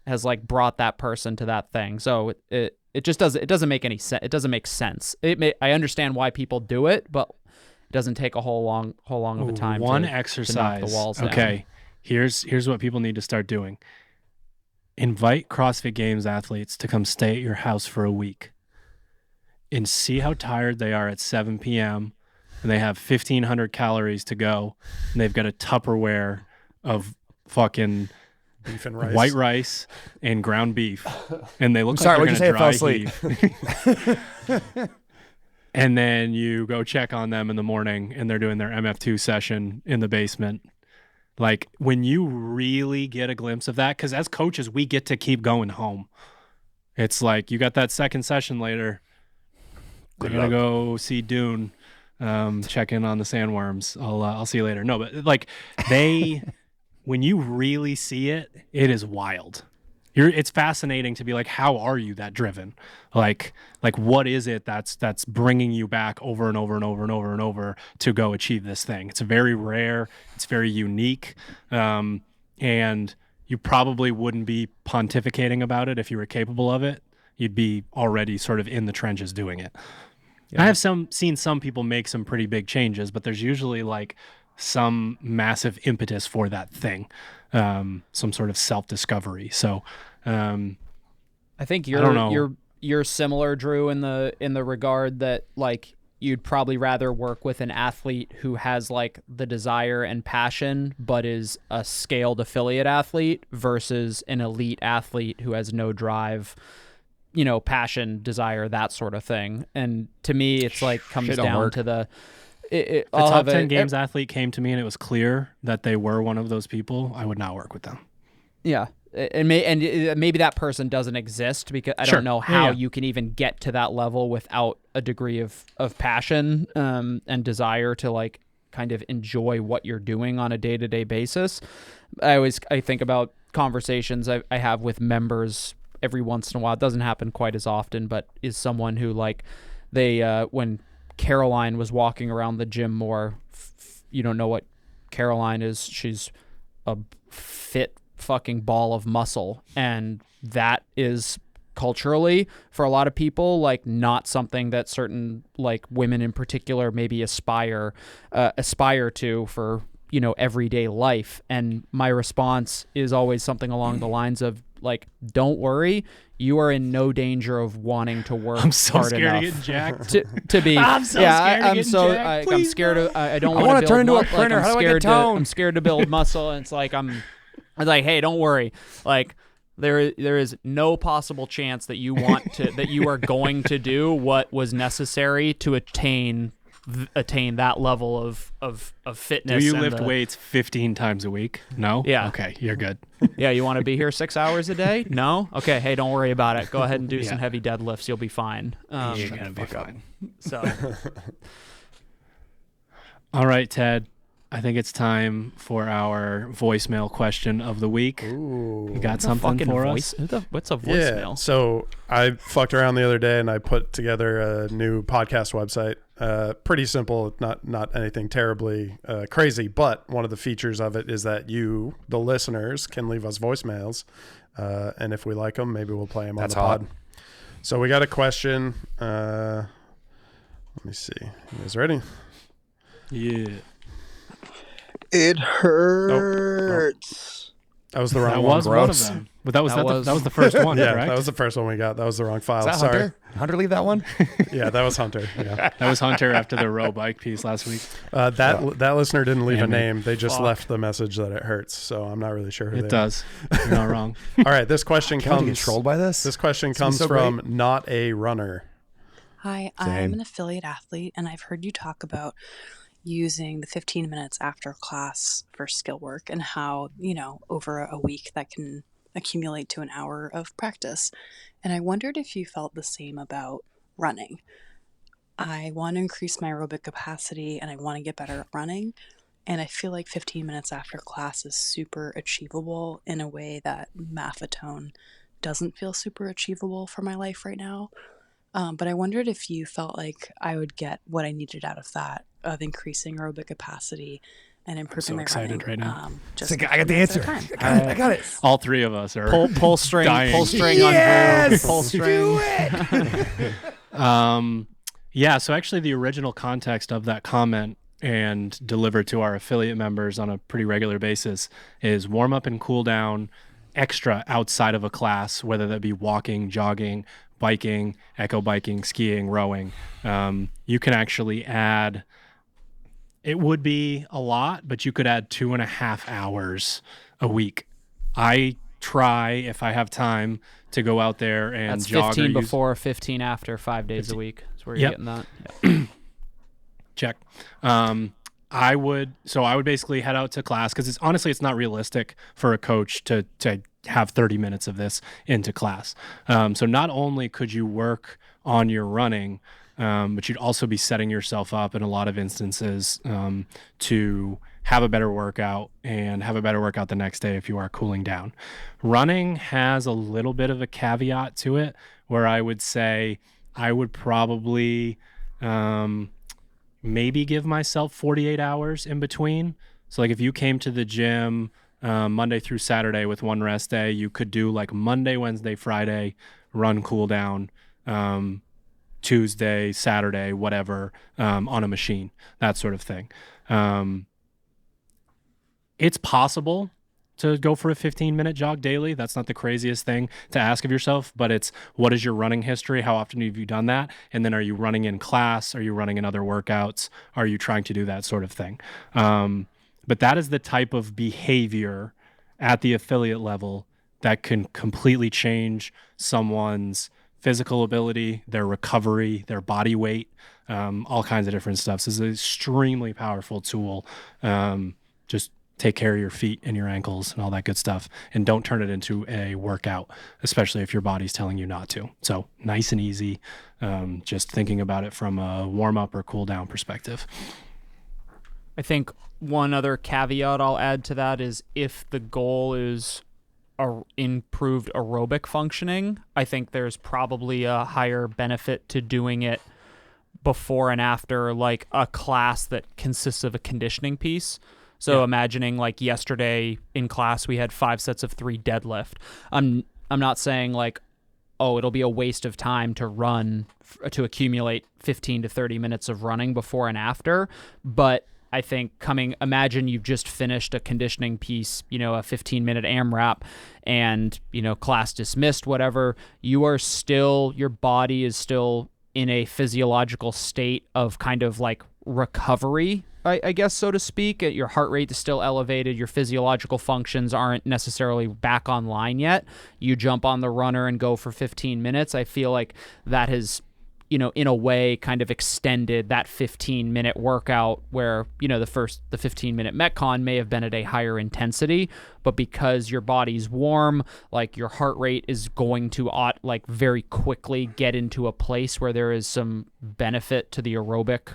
has like brought that person to that thing. So it doesn't make any sense. It doesn't make sense. I understand why people do it, but it doesn't take a whole long of a time. One to exercise. knock the walls down. Okay. Here's what people need to start doing. Invite CrossFit Games athletes to come stay at your house for a week and see how tired they are at 7 p.m. and they have 1,500 calories to go, and they've got a Tupperware of fucking Beef and rice. white rice and ground beef, and they look Sorry, like what'd they're you gonna say? I fell dry heave. And then you go check on them in the morning, and they're doing their MF2 session in the basement. Like, when you really get a glimpse of that, because as coaches, we get to keep going home. It's like, you got that second session later. They're going to go see Dune, check in on the sandworms. I'll see you later. No, but like when you really see it, it is wild. it's fascinating to be like, how are you that driven? Like what is it that's bringing you back over and over and over and over and over to go achieve this thing? It's very rare. It's very unique. And you probably wouldn't be pontificating about it if you were capable of it. You'd be already sort of in the trenches doing it. Yeah. I have seen some people make some pretty big changes, but there's usually like some massive impetus for that thing, some sort of self-discovery. So I think you're similar, Drew, in the regard that like you'd probably rather work with an athlete who has like the desire and passion but is a scaled affiliate athlete versus an elite athlete who has no drive, passion, desire, that sort of thing. And to me, it's like comes down to the top 10 games athlete came to me and it was clear that they were one of those people, I would not work with them. Yeah. And maybe that person doesn't exist because I don't know how you can even get to that level without a degree of passion and desire to like kind of enjoy what you're doing on a day-to-day basis. I think about conversations I have with members every once in a while. It doesn't happen quite as often, but is someone who like they when Caroline was walking around the gym more, you don't know what Caroline is. She's a fit fucking ball of muscle, and that is culturally for a lot of people like not something that certain like women in particular maybe aspire to for everyday life. And my response is always something along the lines of like, don't worry, you are in no danger of wanting to work I'm so hard scared enough of getting jacked. to be I'm so scared of getting jacked. I'm scared of I don't I want to turn into a build printer. How do I get tone? I'm scared to build muscle, and it's like I'm like, hey, don't worry. Like there is no possible chance that you are going to do what was necessary to attain that level of fitness. Do you lift weights 15 times a week? No? Yeah. Okay, you're good. Yeah, you want to be here 6 hours a day? No? Okay, hey, don't worry about it. Go ahead and do some heavy deadlifts. You'll be fine. You're going to be fine. So. All right, Ted. I think it's time for our voicemail question of the week. Ooh. You got something for us? What's a voicemail? Yeah, so I fucked around the other day and I put together a new podcast website. Pretty simple, not anything terribly crazy, but one of the features of it is that you, the listeners, can leave us voicemails. And if we like them, maybe we'll play them on the pod. So we got a question. Let me see. You guys ready? Yeah. It hurts. That was the wrong That one. was one of them. But that was the first one, yeah, correct? that was the first one we got. That was the wrong file. Is that Sorry. Hunter leave that one? Yeah, that was Hunter. Yeah. That was Hunter after the row bike piece last week. That listener didn't leave a Damn it. name. They just left the message that it hurts. So I'm not really sure who It they does. You're not wrong. are. All right, this question Can't we comes get trolled by this? This question This comes is so from great. not a runner. Hi, Same. I'm an affiliate athlete, and I've heard you talk about using the 15 minutes after class for skill work and how, over a week that can accumulate to an hour of practice. And I wondered if you felt the same about running. I want to increase my aerobic capacity and I want to get better at running. And I feel like 15 minutes after class is super achievable in a way that Maffetone doesn't feel super achievable for my life right now. But I wondered if you felt like I would get what I needed out of that, of increasing aerobic capacity and improving my running. Right now. It's like, I got the answer. I got it. All three of us are Pull string dying. on Yes! Drew. Pull string. Do it! Yeah, so actually the original context of that comment and delivered to our affiliate members on a pretty regular basis is warm up and cool down extra outside of a class, whether that be walking, jogging, biking, echo biking, skiing, rowing. You can actually add, it would be a lot, but you could add 2.5 hours a week. I try, if I have time, to go out there and That's jog. 15 before, 15 after, 5 days a week. That's where you're getting that. Yep. Check. I would basically head out to class because it's not realistic for a coach to have 30 minutes of this into class. So not only could you work on your running, but you'd also be setting yourself up in a lot of instances to have a better workout and have a better workout the next day if you are cooling down. Running has a little bit of a caveat to it where I would say I would probably maybe give myself 48 hours in between. So like if you came to the gym Monday through Saturday with one rest day, you could do like Monday, Wednesday, Friday, run, cool down, Tuesday, Saturday, whatever, on a machine, that sort of thing. It's possible to go for a 15-minute jog daily. That's not the craziest thing to ask of yourself, but it's what is your running history? How often have you done that? And then are you running in class? Are you running in other workouts? Are you trying to do that sort of thing? But that is the type of behavior at the affiliate level that can completely change someone's physical ability, their recovery, their body weight, all kinds of different stuff. So it's an extremely powerful tool. Just take care of your feet and your ankles and all that good stuff. And don't turn it into a workout, especially if your body's telling you not to. So nice and easy, just thinking about it from a warm up or cool down perspective. I think one other caveat I'll add to that is if the goal is improved aerobic functioning, I think there's probably a higher benefit to doing it before and after like a class that consists of a conditioning piece. So imagining like yesterday in class, we had 5 sets of 3 deadlift. I'm not saying like, oh, it'll be a waste of time to run to accumulate 15 to 30 minutes of running before and after. But I think imagine you've just finished a conditioning piece, a 15-minute AMRAP and, class dismissed, whatever. Your body is still in a physiological state of kind of like recovery, I guess, so to speak. Your heart rate is still elevated. Your physiological functions aren't necessarily back online yet. You jump on the runner and go for 15 minutes. I feel like that has, in a way kind of extended that 15-minute workout where, the 15-minute Metcon may have been at a higher intensity, but because your body's warm, like your heart rate is going to like very quickly get into a place where there is some benefit to the aerobic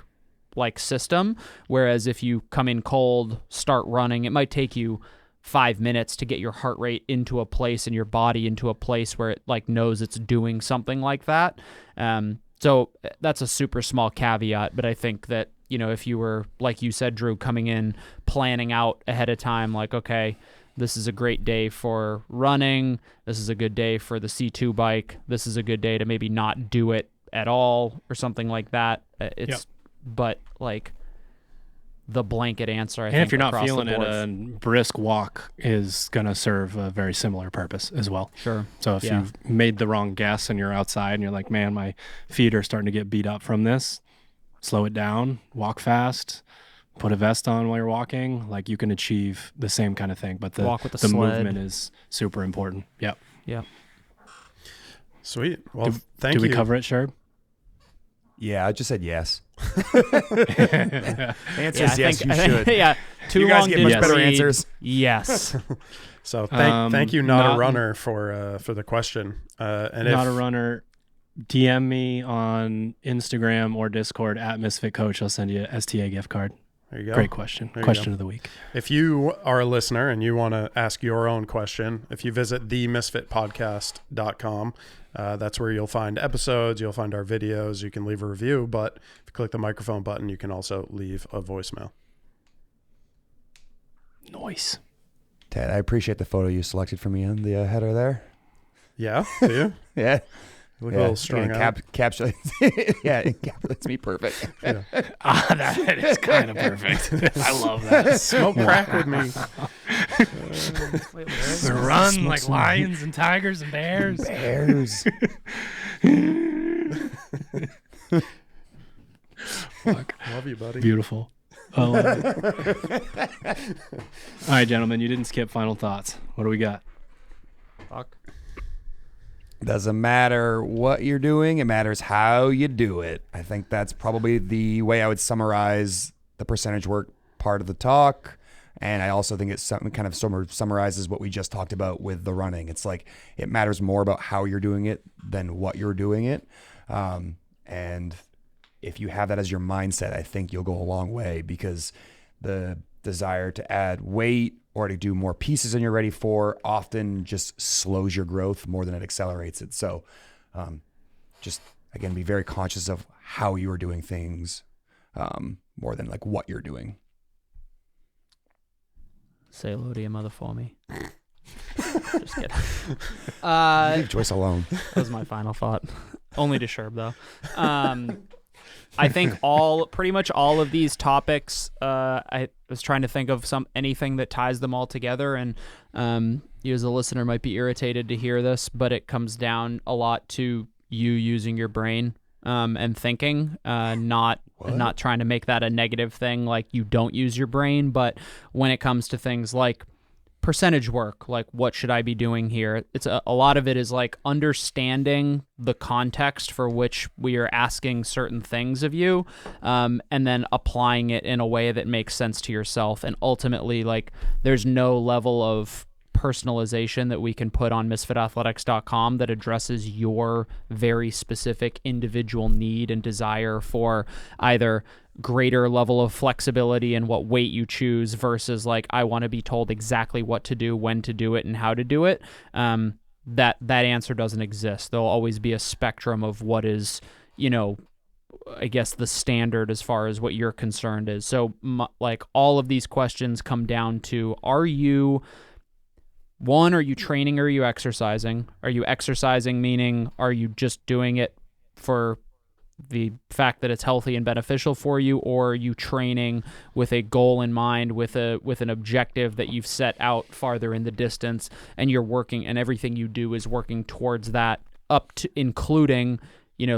like system. Whereas if you come in cold, start running, it might take you 5 minutes to get your heart rate into a place and your body into a place where it like knows it's doing something like that. So that's a super small caveat, but I think that, if you were, like you said, Drew, coming in, planning out ahead of time, like, okay, this is a great day for running. This is a good day for the C2 bike. This is a good day to maybe not do it at all or something like that. But like the blanket answer, I think, if you're not across feeling the it, board. a brisk walk is going to serve a very similar purpose as well. Sure. So if you've made the wrong guess and you're outside and you're like, man, my feet are starting to get beat up from this, slow it down, walk fast, put a vest on while you're walking. Like you can achieve the same kind of thing, but the sled. movement is super important. Yep. Yeah. Sweet. Well, thank you. Did you. we cover it, Sherb? Yeah, I just said yes. The answer is yes, you should. Yeah. Too You guys long get didn't much better read. answers. Yes. So thank you, not a runner, for the question. And not a runner. DM me on Instagram or Discord at Misfit Coach. I'll send you a STA gift card. There you go. Great question. Question of the week. If you are a listener and you want to ask your own question, if you visit themisfitpodcast.com, that's where you'll find episodes, you'll find our videos, you can leave a review, but if you click the microphone button, you can also leave a voicemail. Nice. Ted, I appreciate the photo you selected for me on the header there. Yeah, do you? Yeah. You look a little strung out. It encapsulates me perfect. Yeah. That is kind of perfect. I love that. Smoke crack with me. Run like lions and tigers and bears. Bears. Fuck. Love you, buddy. Beautiful. I love it. All right, gentlemen, you didn't skip final thoughts. What do we got? Fuck. Doesn't matter what you're doing, it matters how you do it. I think that's probably the way I would summarize the percentage work part of the talk. And I also think it's something kind of summarizes what we just talked about with the running. It's like it matters more about how you're doing it than what you're doing it. And if you have that as your mindset, I think you'll go a long way, because the desire to add weight or to do more pieces than you're ready for often just slows your growth more than it accelerates it. So just, again, be very conscious of how you are doing things more than like what you're doing. Say hello to your mother for me. Just kidding. Leave Joyce alone. That was my final thought. Only to Sherb, though. I think pretty much all of these topics, I was trying to think of anything that ties them all together, and you as a listener might be irritated to hear this, but it comes down a lot to you using your brain and thinking, not trying to make that a negative thing, like you don't use your brain, but when it comes to things like percentage work, like what should I be doing here? It's a lot of it is like understanding the context for which we are asking certain things of you, and then applying it in a way that makes sense to yourself. And ultimately, like, there's no level of personalization that we can put on misfitathletics.com that addresses your very specific individual need and desire for either greater level of flexibility in what weight you choose versus like, I want to be told exactly what to do, when to do it, and how to do it. That answer doesn't exist. There'll always be a spectrum of what is, I guess, the standard as far as what you're concerned is. So like all of these questions come down to, are you training or are you exercising? Are you exercising, meaning are you just doing it for the fact that it's healthy and beneficial for you, or are you training with a goal in mind, with an objective that you've set out farther in the distance, and you're working, and everything you do is working towards that, up to including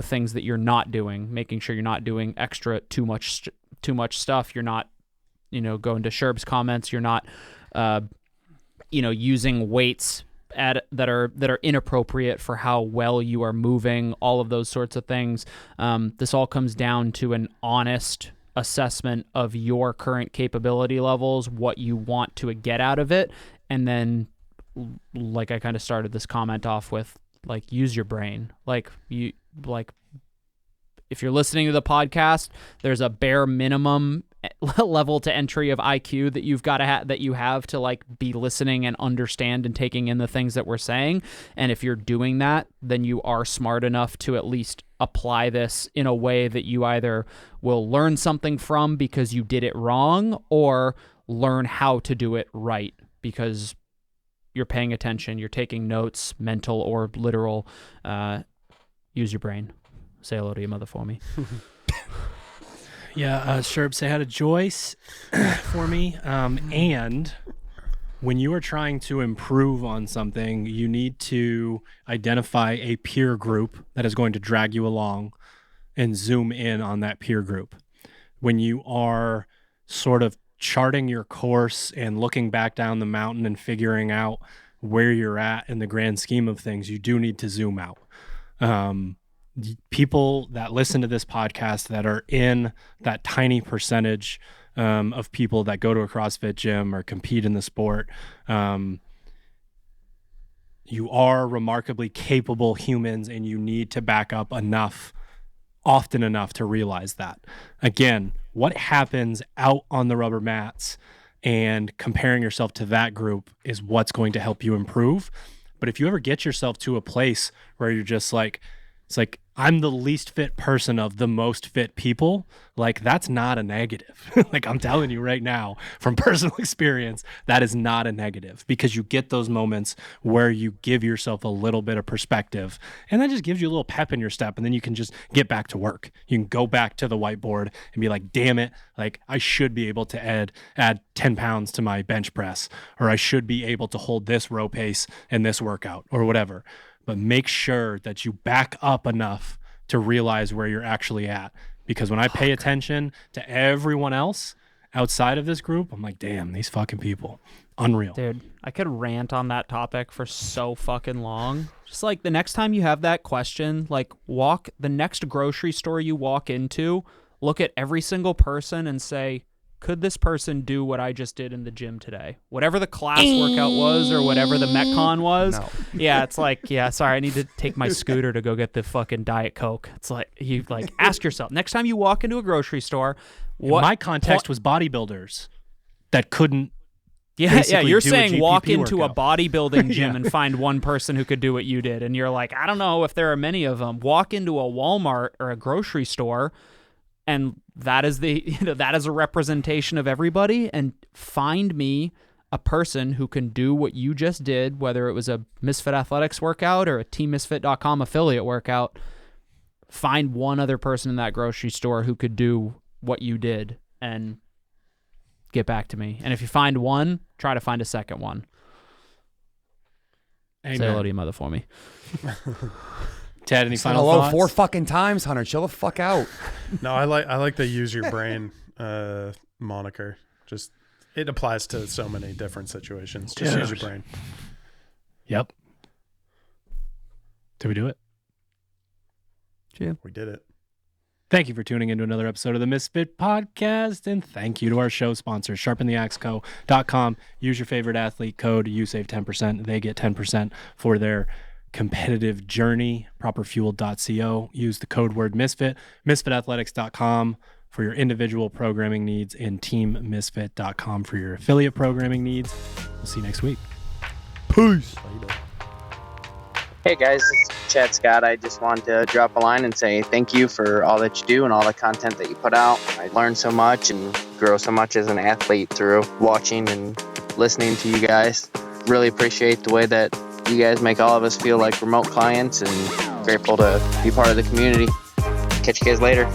things that you're not doing, making sure you're not doing too much stuff. You're not going to Sherb's comments, you're not using weights that are inappropriate for how well you are moving, all of those sorts of things. This all comes down to an honest assessment of your current capability levels, what you want to get out of it, and then, like I kind of started this comment off with, like, use your brain. If you're listening to the podcast, there's a bare minimum level to entry of IQ that you've got to that you have to like be listening and understand and taking in the things that we're saying. And if you're doing that, then you are smart enough to at least apply this in a way that you either will learn something from because you did it wrong, or learn how to do it right because you're paying attention, you're taking notes, mental or literal. Use your brain. Say hello to your mother for me. Yeah, Sherb, say hi to Joyce for me. And when you are trying to improve on something, you need to identify a peer group that is going to drag you along and zoom in on that peer group. When you are sort of charting your course and looking back down the mountain and figuring out where you're at in the grand scheme of things, you do need to zoom out. People that listen to this podcast that are in that tiny percentage of people that go to a CrossFit gym or compete in the sport, you are remarkably capable humans, and you need to back up often enough to realize that. Again, what happens out on the rubber mats and comparing yourself to that group is what's going to help you improve. But if you ever get yourself to a place where you're just like, it's like, I'm the least fit person of the most fit people, like, that's not a negative. Like, I'm telling you right now from personal experience, that is not a negative, because you get those moments where you give yourself a little bit of perspective, and that just gives you a little pep in your step, and then you can just get back to work. You can go back to the whiteboard and be like, damn it, like, I should be able to add 10 pounds to my bench press, or I should be able to hold this row pace in this workout, or whatever. But make sure that you back up enough to realize where you're actually at. Because when I pay attention to everyone else outside of this group, I'm like, damn, these fucking people. Unreal. Dude, I could rant on that topic for so fucking long. Just like the next time you have that question, like the next grocery store you walk into, look at every single person and say, could this person do what I just did in the gym today? Whatever the class workout was, or whatever the Metcon was. No. Yeah, it's like, yeah, sorry, I need to take my scooter to go get the fucking Diet Coke. It's like, you like ask yourself, next time you walk into a grocery store, my context was bodybuilders. that couldn't. Yeah, basically you're do a saying walk GPP into workout. a bodybuilding gym Yeah. and find one person who could do what you did, and you're like, I don't know if there are many of them. Walk into a Walmart or a grocery store, and that is that is a representation of everybody, and find me a person who can do what you just did, whether it was a Misfit Athletics workout or a teammisfit.com affiliate workout. Find one other person in that grocery store who could do what you did, and get back to me. And if you find one, try to find a second one. Amen. Say hello to your mother for me. Ted, any Say final hello thoughts? 4 fucking times, Hunter. Chill the fuck out. No, I like the use your brain moniker. Just it applies to so many different situations. Just use your brain. Yep. Did we do it? We did it. Thank you for tuning into another episode of the Misfit Podcast, and thank you to our show sponsor, sharpentheaxeco.com. Use your favorite athlete code. You save 10%. They get 10% for their competitive journey. Properfuel.co. Use the code word Misfit. Misfitathletics.com for your individual programming needs, and teammisfit.com for your affiliate programming needs. We'll see you next week. Peace. Hey guys, it's Chad Scott. I just wanted to drop a line and say thank you for all that you do and all the content that you put out. I learned so much and grow so much as an athlete through watching and listening to you guys. Really appreciate the way that you guys make all of us feel like remote clients, and grateful to be part of the community. Catch you guys later.